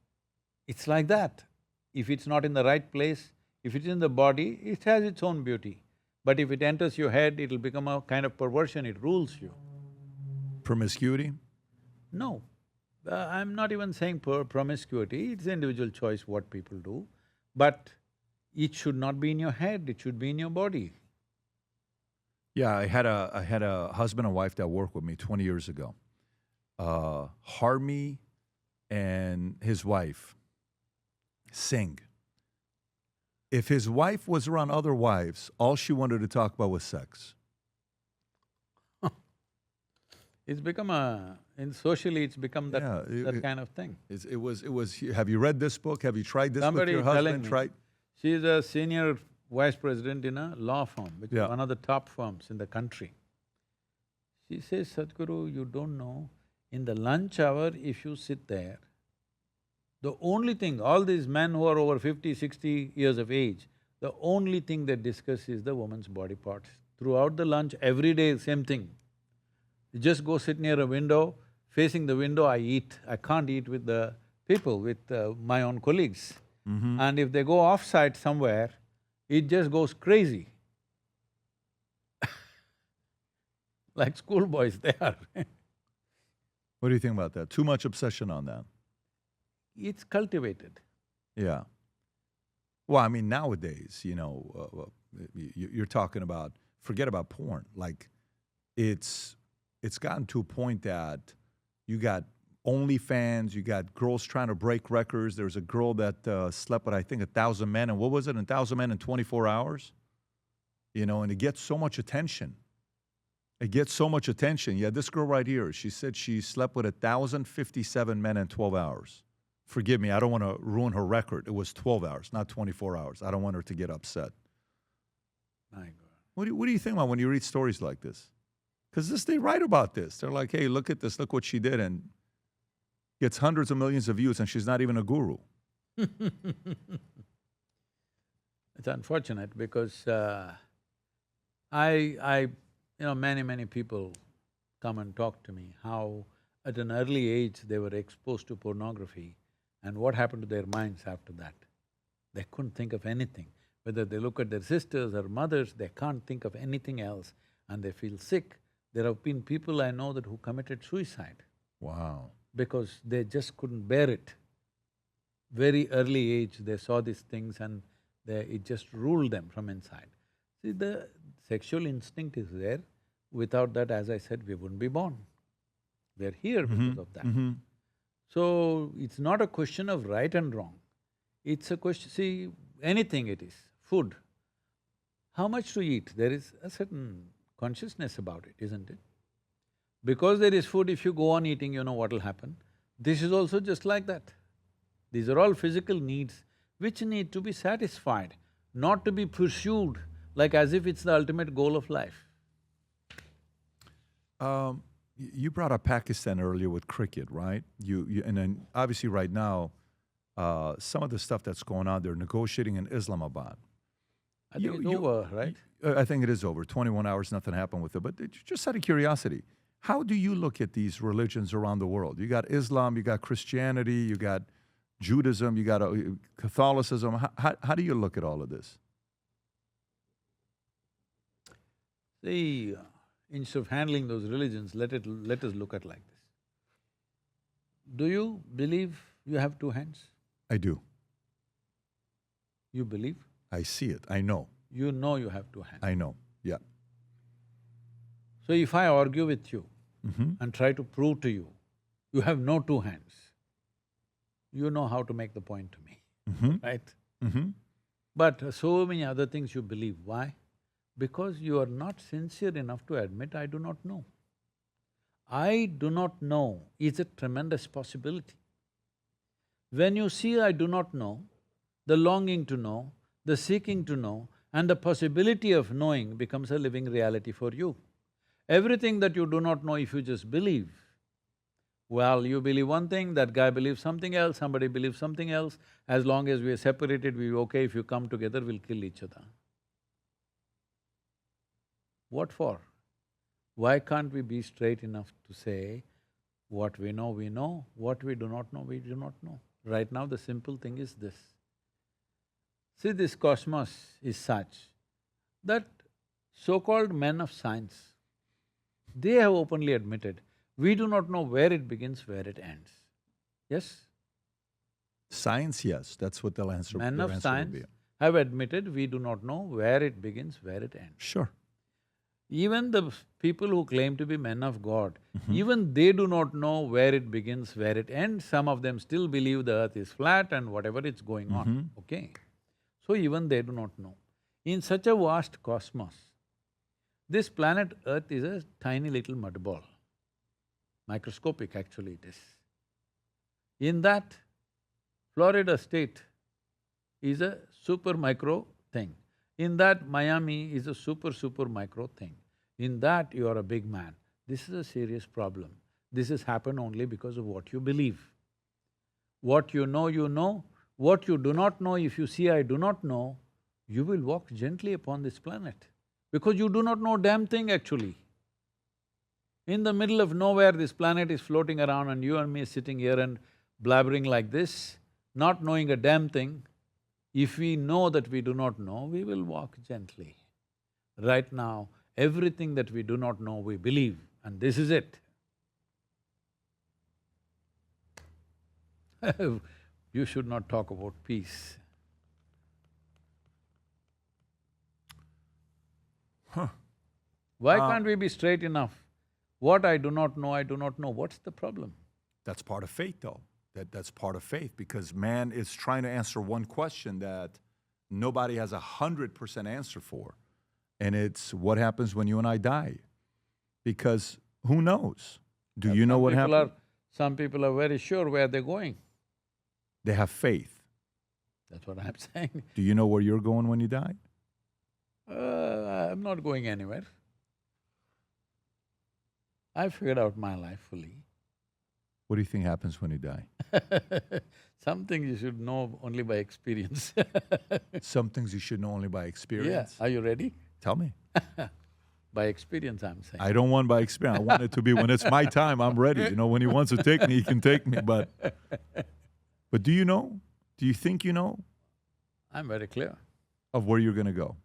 Speaker 1: it's like that. If it's not in the right place, if it's in the body, it has its own beauty. But if it enters your head, it'll become a kind of perversion, it rules you.
Speaker 2: Promiscuity?
Speaker 1: No, I'm not even saying promiscuity, it's individual choice what people do, but it should not be in your head, it should be in your body.
Speaker 2: Yeah, I had a husband and wife that worked with me 20 years ago. Harmy and his wife sing. If his wife was around other wives, all she wanted to talk about was sex.
Speaker 1: It's become socially it's become that,
Speaker 2: Yeah,
Speaker 1: that kind of thing.
Speaker 2: It was, have you read this book? Have you tried this
Speaker 1: Somebody
Speaker 2: with your
Speaker 1: telling
Speaker 2: husband?
Speaker 1: me,
Speaker 2: Tried?
Speaker 1: she's a senior vice president in a law firm, which is
Speaker 2: Yeah.
Speaker 1: one of the top firms in the country. She says, Sadhguru, you don't know, in the lunch hour if you sit there, the only thing, all these men who are over 50, 60 years of age, the only thing they discuss is the woman's body parts. Throughout the lunch, every day, same thing. You just go sit near a window, facing the window, I eat. I can't eat with the people, with my own colleagues. And if they go off-site somewhere, it just goes crazy. Like schoolboys they are.
Speaker 2: What do you think about that? Too much obsession on that?
Speaker 1: It's cultivated.
Speaker 2: Yeah. Well, I mean, nowadays, you're talking about, forget about porn. Like, it's gotten to a point that you got OnlyFans, you got girls trying to break records. There's a girl that slept with, I think, 1,000 men, and what was it, 1,000 men in 24 hours? And it gets so much attention. It gets so much attention. Yeah, this girl right here, she said she slept with 1,057 men in 12 hours. Forgive me, I don't want to ruin her record. It was 12 hours, not 24 hours. I don't want her to get upset.
Speaker 1: My God.
Speaker 2: What do you think about when you read stories like this? Because they write about this. They're like, hey, look at this, look what she did, and gets hundreds of millions of views, and she's not even a guru.
Speaker 1: It's unfortunate because many people come and talk to me how at an early age they were exposed to pornography and what happened to their minds after that. They couldn't think of anything. Whether they look at their sisters or mothers, they can't think of anything else and they feel sick. There have been people I know that who committed suicide.
Speaker 2: Wow.
Speaker 1: Because they just couldn't bear it. Very early age, they saw these things and it just ruled them from inside. See, the sexual instinct is there. Without that, as I said, we wouldn't be born. We're here because of that. So, it's not a question of right and wrong. It's a question… see, anything it is, food. How much to eat? There is a certain consciousness about it, isn't it? Because there is food, if you go on eating, you know what will happen. This is also just like that. These are all physical needs which need to be satisfied, not to be pursued like as if it's the ultimate goal of life.
Speaker 2: You brought up Pakistan earlier with cricket, right? And then obviously right now, some of the stuff that's going on, they're negotiating in Islamabad.
Speaker 1: I think it's over, right?
Speaker 2: I think it is over. 21 hours, nothing happened with it. But just out of curiosity, how do you look at these religions around the world? You got Islam, you got Christianity, you got Judaism, you got Catholicism. How do you look at all of this?
Speaker 1: See, instead of handling those religions, let us look at like this. Do you believe you have two hands?
Speaker 2: I do.
Speaker 1: You believe?
Speaker 2: I see it. I know.
Speaker 1: You know you have two hands.
Speaker 2: I know. Yeah.
Speaker 1: So if I argue with you and try to prove to you, you have no two hands, you know how to make the point to me, right? But so many other things you believe. Why? Because you are not sincere enough to admit, I do not know. I do not know is a tremendous possibility. When you see I do not know, the longing to know, the seeking to know, and the possibility of knowing becomes a living reality for you. Everything that you do not know, if you just believe, well, you believe one thing, that guy believes something else, somebody believes something else. As long as we are separated, we're okay. If you come together, we'll kill each other. What for? Why can't we be straight enough to say, what we know, what we do not know, we do not know. Right now, the simple thing is this. See, this cosmos is such that so-called men of science, they have openly admitted, we do not know where it begins, where it ends. Yes?
Speaker 2: Science, yes, that's what they'll answer.
Speaker 1: Men of science have admitted we do not know where it begins, where it ends.
Speaker 2: Sure.
Speaker 1: Even the people who claim to be men of God, even they do not know where it begins, where it ends. Some of them still believe the earth is flat and whatever is going on, okay? So even they do not know. In such a vast cosmos, this planet Earth is a tiny little mud ball. Microscopic actually it is. In that, Florida state is a super micro thing. In that, Miami is a super micro thing. In that, you are a big man. This is a serious problem. This has happened only because of what you believe. What you know, you know. What you do not know, if you see I do not know, you will walk gently upon this planet. Because you do not know damn thing actually. In the middle of nowhere, this planet is floating around and you and me sitting here and blabbering like this, not knowing a damn thing. If we know that we do not know, we will walk gently. Right now, everything that we do not know, we believe, and this is it. You should not talk about peace. Why can't we be straight enough? What I do not know, I do not know. What's the problem?
Speaker 2: That's part of faith, though. That's part of faith, because man is trying to answer one question that nobody has 100% answer for. And it's what happens when you and I die. Because who knows? Do you know what happens?
Speaker 1: Some people are very sure where they're going.
Speaker 2: They have faith.
Speaker 1: That's what I'm saying.
Speaker 2: Do you know where you're going when you die?
Speaker 1: I'm not going anywhere. I figured out my life fully.
Speaker 2: What do you think happens when you die?
Speaker 1: Some things you should know only by experience.
Speaker 2: Some things you should know only by experience.
Speaker 1: Yeah, are you ready?
Speaker 2: Tell me.
Speaker 1: By experience, I'm saying.
Speaker 2: I don't want by experience. I want it to be when it's my time, I'm ready. You know, when he wants to take me, he can take me. But do you know? Do you think you know?
Speaker 1: I'm very clear.
Speaker 2: Of where you're going to go?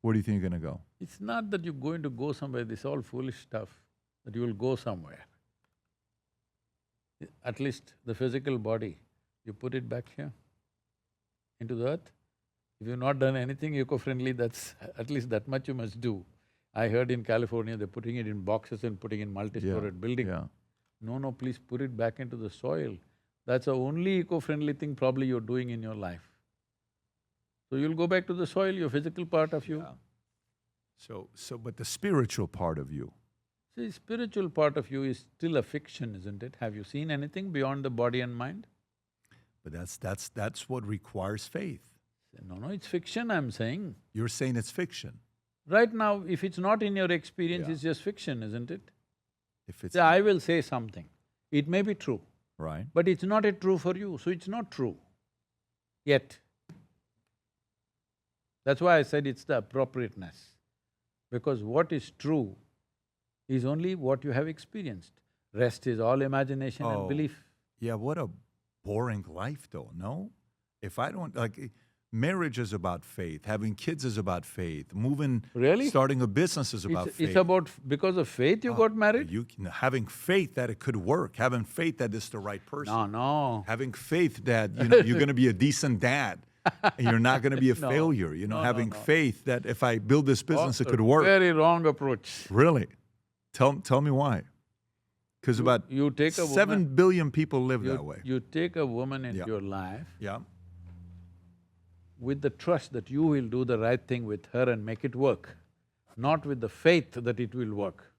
Speaker 2: Where do you think you're going to go?
Speaker 1: It's not that you're going to go somewhere, this is all foolish stuff, that you will go somewhere. At least the physical body, you put it back here, into the earth. If you've not done anything eco-friendly, that's… at least that much you must do. I heard in California, they're putting it in boxes and putting in multi-storied building.
Speaker 2: Yeah.
Speaker 1: No, please put it back into the soil. That's the only eco-friendly thing probably you're doing in your life. So you'll go back to the soil, your physical part of you.
Speaker 2: Yeah. But the spiritual part of you.
Speaker 1: See, spiritual part of you is still a fiction, isn't it? Have you seen anything beyond the body and mind?
Speaker 2: But that's what requires faith.
Speaker 1: No, it's fiction, I'm saying.
Speaker 2: You're saying it's fiction.
Speaker 1: Right now, if it's not in your experience,
Speaker 2: Yeah.
Speaker 1: it's just fiction, isn't it?
Speaker 2: If it's…
Speaker 1: See, I will say something. It may be true,
Speaker 2: Right.
Speaker 1: but it's not yet true for you, so it's not true yet. That's why I said it's the appropriateness. Because what is true is only what you have experienced. Rest is all imagination and belief.
Speaker 2: Yeah, what a boring life though, no? If I don't… marriage is about faith, having kids is about faith, moving…
Speaker 1: Really?
Speaker 2: Starting a business is about faith.
Speaker 1: It's about… because of faith you got married?
Speaker 2: Having faith that it could work, having faith that it's the right person.
Speaker 1: No.
Speaker 2: Having faith that, you're gonna be a decent dad and you're not gonna be a failure, having faith that if I build this business, it could work.
Speaker 1: Very wrong approach.
Speaker 2: Really? Tell me why. Because about
Speaker 1: you take a
Speaker 2: 7 billion people live that way.
Speaker 1: You take a woman into your life
Speaker 2: Yeah.
Speaker 1: with the trust that you will do the right thing with her and make it work, not with the faith that it will work.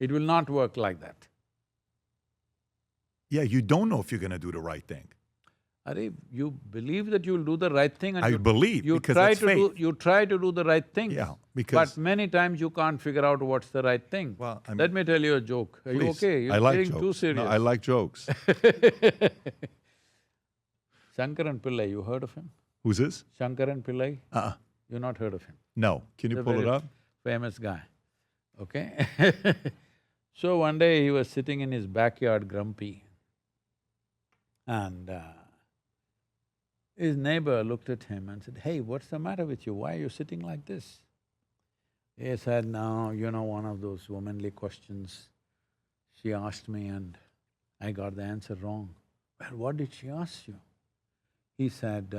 Speaker 1: It will not work like that.
Speaker 2: Yeah, you don't know if you're gonna do the right thing.
Speaker 1: Arey, you believe that you'll do the right thing and
Speaker 2: I believe, because that's faith.
Speaker 1: You try to do the right thing.
Speaker 2: Yeah, because…
Speaker 1: But many times you can't figure out what's the right thing.
Speaker 2: Well,
Speaker 1: Let me tell you a joke. Are you
Speaker 2: Please.
Speaker 1: okay? You're
Speaker 2: I like
Speaker 1: getting
Speaker 2: jokes.
Speaker 1: too serious.
Speaker 2: No, I like jokes.
Speaker 1: Shankaran Pillai, you heard of him?
Speaker 2: Who's this?
Speaker 1: Shankaran Pillai? You not heard of him?
Speaker 2: No. Can you
Speaker 1: He's a
Speaker 2: pull it
Speaker 1: very
Speaker 2: up?
Speaker 1: famous guy, okay? So one day he was sitting in his backyard grumpy and his neighbor looked at him and said, "Hey, what's the matter with you? Why are you sitting like this?" He said, "No, one of those womanly questions she asked me and I got the answer wrong." "Well, what did she ask you?" He said,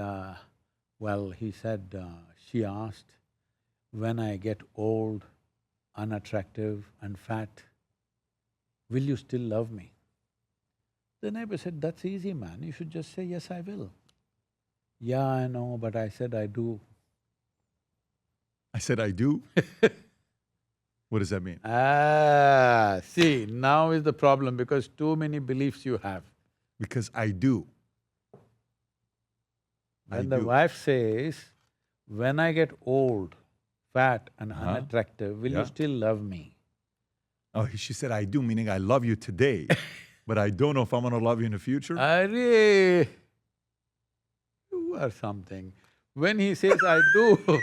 Speaker 1: she asked, "When I get old, unattractive and fat, will you still love me?" The neighbor said, "That's easy, man. You should just say, 'Yes, I will.'" "Yeah, I know, but I said I do."
Speaker 2: I said I do? What does that mean?
Speaker 1: See, now is the problem because too many beliefs you have.
Speaker 2: Because I do.
Speaker 1: And the wife says, when I get old, fat and unattractive, will
Speaker 2: Yeah.
Speaker 1: you still love me?
Speaker 2: Oh, she said, I do, meaning I love you today, but I don't know if I'm gonna love you in the future.
Speaker 1: Arey, you are something. When he says, I do,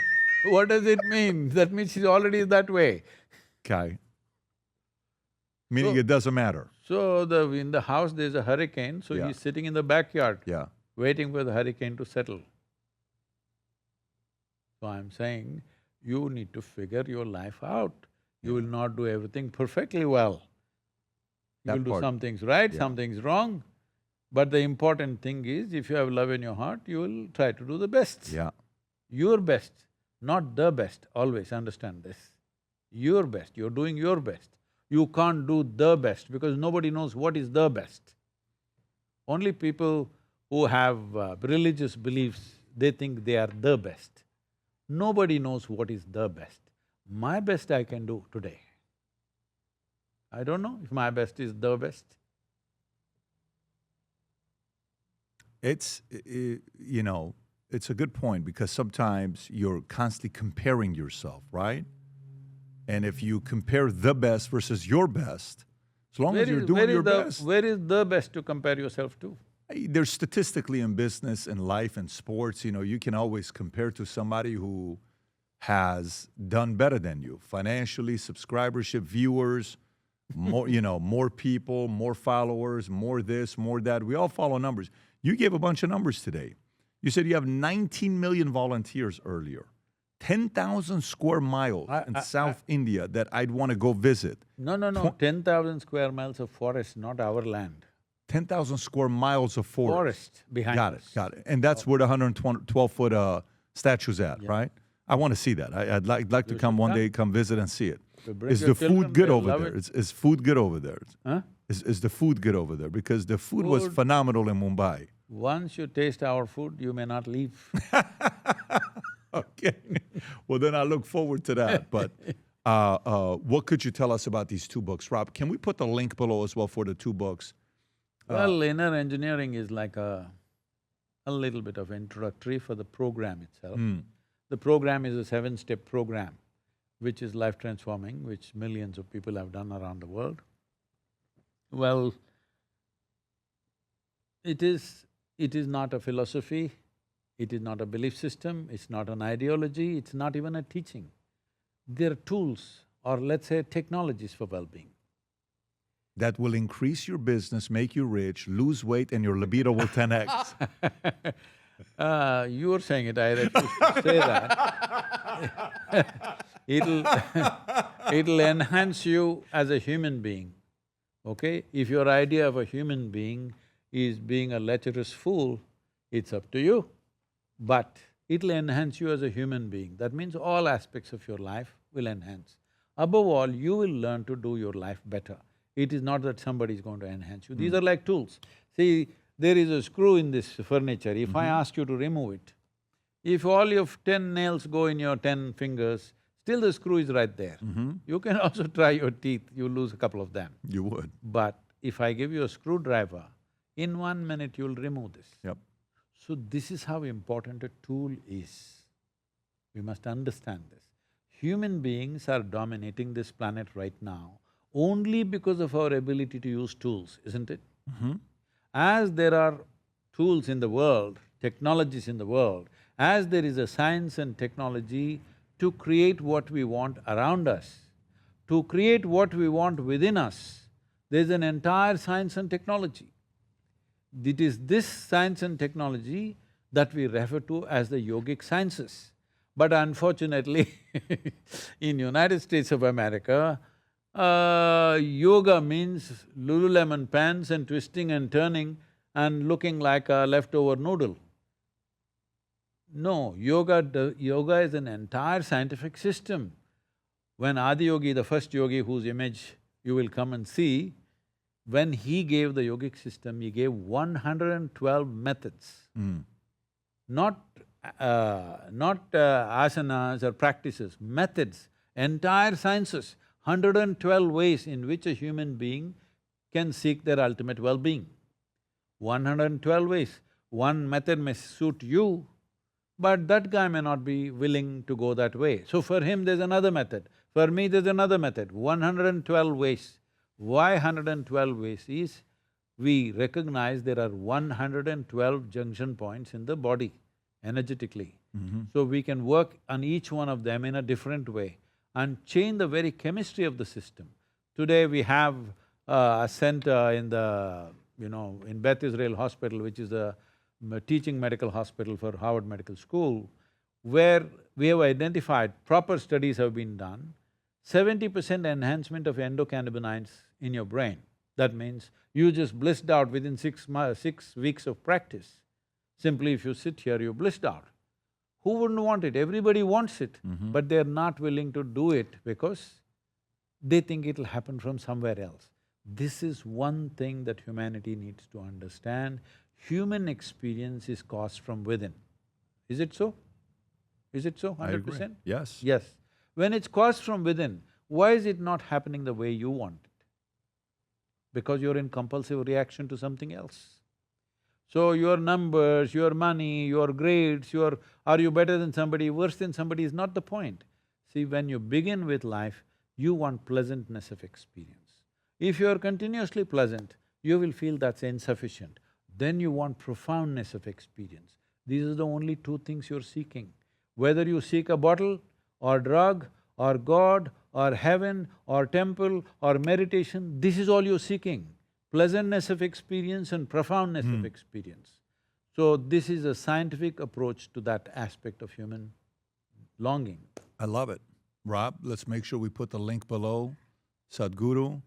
Speaker 1: what does it mean? That means he's already that way.
Speaker 2: Okay. Meaning
Speaker 1: So-
Speaker 2: it doesn't matter.
Speaker 1: So in the house there's a hurricane, so
Speaker 2: Yeah.
Speaker 1: he's sitting in the backyard,
Speaker 2: Yeah.
Speaker 1: waiting for the hurricane to settle. So I'm saying, you need to figure your life out. You will not do everything perfectly well. You
Speaker 2: That
Speaker 1: will do
Speaker 2: part.
Speaker 1: some things right,
Speaker 2: Yeah.
Speaker 1: some things wrong. But the important thing is, if you have love in your heart, you will try to do the best.
Speaker 2: Yeah.
Speaker 1: Your best, not the best, always understand this. Your best, you're doing your best. You can't do the best because nobody knows what is the best. Only people who have religious beliefs, they think they are the best. Nobody knows what is the best. My best I can do today. I don't know if my best is the best.
Speaker 2: It's, it's a good point because sometimes you're constantly comparing yourself, right? And if you compare the best versus your best, as long as you're doing your best,
Speaker 1: Where is the best to compare yourself to?
Speaker 2: there's statistically in business and life and sports, you can always compare to somebody who has done better than you financially, subscribership, viewers, more, more people, more followers, more this, more that. We all follow numbers. You gave a bunch of numbers today. You said you have 19 million volunteers earlier, 10,000 square miles in South India that I'd want to go visit.
Speaker 1: No, 10,000 square miles of forest, not our land.
Speaker 2: 10,000 square miles of forest.
Speaker 1: Forest behind us.
Speaker 2: Got it. And that's where the 112-foot statue's at, right? I want to see that. I'd like to come one day, come visit and see it.
Speaker 1: So bring
Speaker 2: Is
Speaker 1: your
Speaker 2: the
Speaker 1: children,
Speaker 2: food good
Speaker 1: they'll
Speaker 2: over
Speaker 1: love
Speaker 2: there?
Speaker 1: it.
Speaker 2: Is food good over there?
Speaker 1: Huh?
Speaker 2: Is the food good over there? Because the food was
Speaker 1: Food-
Speaker 2: phenomenal in Mumbai.
Speaker 1: Once you taste our food, you may not leave.
Speaker 2: Okay. Well, then I look forward to that. But what could you tell us about these two books? Rob, can we put the link below as well for the two books?
Speaker 1: Well, inner engineering is like a little bit of introductory for the program itself. The program is a seven-step program, which is life-transforming, which millions of people have done around the world. Well, it is not a philosophy, it is not a belief system, it's not an ideology, it's not even a teaching. They're tools or let's say technologies for well-being.
Speaker 2: That will increase your business, make you rich, lose weight, and your libido will 10x.
Speaker 1: You were saying it, I refuse to say that. It'll enhance you as a human being, okay? If your idea of a human being is being a lecherous fool, it's up to you. But it'll enhance you as a human being. That means all aspects of your life will enhance. Above all, you will learn to do your life better. It is not that somebody is going to enhance you. These are like tools. See, there is a screw in this furniture. If I ask you to remove it, if all your 10 nails go in your 10 fingers, still the screw is right there. You can also try your teeth, you lose a couple of them.
Speaker 2: You would.
Speaker 1: But if I give you a screwdriver, in 1 minute you'll remove this.
Speaker 2: Yep.
Speaker 1: So this is how important a tool is. We must understand this. Human beings are dominating this planet right now only because of our ability to use tools, isn't it? As there are tools in the world, technologies in the world, as there is a science and technology to create what we want around us, to create what we want within us, there's an entire science and technology. It is this science and technology that we refer to as the yogic sciences. But unfortunately, in United States of America, yoga means Lululemon pants and twisting and turning and looking like a leftover noodle. No, yoga is an entire scientific system. When Adiyogi, the first yogi whose image you will come and see, when he gave the yogic system, he gave 112 methods. Not asanas or practices, methods, entire sciences, 112 ways in which a human being can seek their ultimate well-being. 112 ways. One method may suit you, But that guy may not be willing to go that way. So for him, there's another method. For me, there's another method, 112 ways. Why 112 ways is, we recognize there are 112 junction points in the body, energetically. So we can work on each one of them in a different way and change the very chemistry of the system. Today we have a center in the… in Beth Israel Hospital, which is a teaching medical hospital for Harvard Medical School, where we have identified, proper studies have been done, 70% enhancement of endocannabinoids in your brain. That means you just blissed out within 6 weeks of practice. Simply if you sit here, you blissed out. Who wouldn't want it? Everybody wants it, but they're not willing to do it because they think it'll happen from somewhere else. This is one thing that humanity needs to understand. Human experience is caused from within. Is it so? Is it so, 100%?
Speaker 2: I agree. Yes.
Speaker 1: Yes. When it's caused from within, why is it not happening the way you want it? Because you're in compulsive reaction to something else. So your numbers, your money, your grades, are you better than somebody, worse than somebody is not the point. See, when you begin with life, you want pleasantness of experience. If you are continuously pleasant, you will feel that's insufficient. Then you want profoundness of experience. These are the only two things you're seeking. Whether you seek a bottle or drug or God or heaven or temple or meditation, this is all you're seeking. Pleasantness of experience and profoundness of experience. So this is a scientific approach to that aspect of human longing.
Speaker 2: I love it. Rob, let's make sure we put the link below. Sadhguru,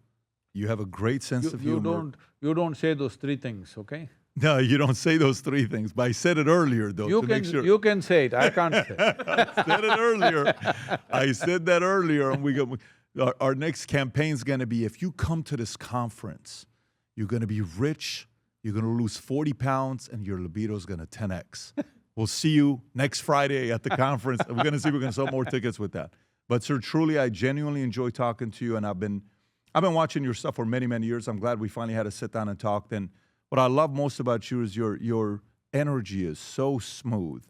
Speaker 2: you have a great sense of humor.
Speaker 1: You don't say those three things, okay?
Speaker 2: No, you don't say those three things, but I said it earlier though, to make sure.
Speaker 1: You can say it, I can't say it.
Speaker 2: I said it earlier. I said that earlier, and our next campaign's gonna be, if you come to this conference, you're gonna be rich, you're gonna lose 40 pounds, and your libido's gonna 10x. We'll see you next Friday at the conference. We're gonna see if we can sell more tickets with that. But sir, truly, I genuinely enjoy talking to you, and I've been watching your stuff for many, many years. I'm glad we finally had to sit down and talk. And what I love most about you is your energy is so smooth,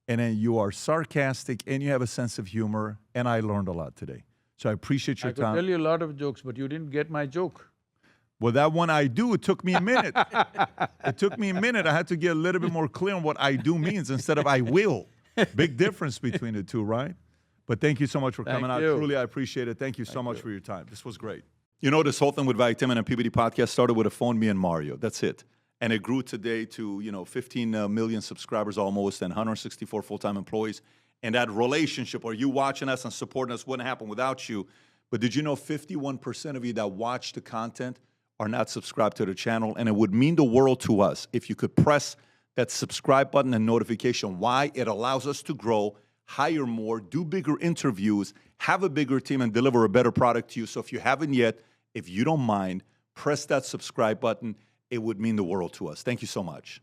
Speaker 2: and then you are sarcastic, and you have a sense of humor, and I learned a lot today. So I appreciate your time.
Speaker 1: I could tell you a lot of jokes, but you didn't get my joke.
Speaker 2: Well, that one I do, it took me a minute. It took me a minute. I had to get a little bit more clear on what I do means instead of I will. Big difference between the two, right? But thank you so much for coming out. Truly, I appreciate it. Thank you so much for your time. This was great. You know, this whole thing with Valuetainment and PBD Podcast started with a phone, me and Mario. That's it. And it grew today to, 15 million subscribers almost and 164 full-time employees. And that relationship, or you watching us and supporting us, wouldn't happen without you. But did you know 51% of you that watch the content are not subscribed to the channel? And it would mean the world to us if you could press that subscribe button and notification. Why? It allows us to grow, hire more, do bigger interviews, have a bigger team, and deliver a better product to you. So if you haven't yet, if you don't mind, press that subscribe button. It would mean the world to us. Thank you so much.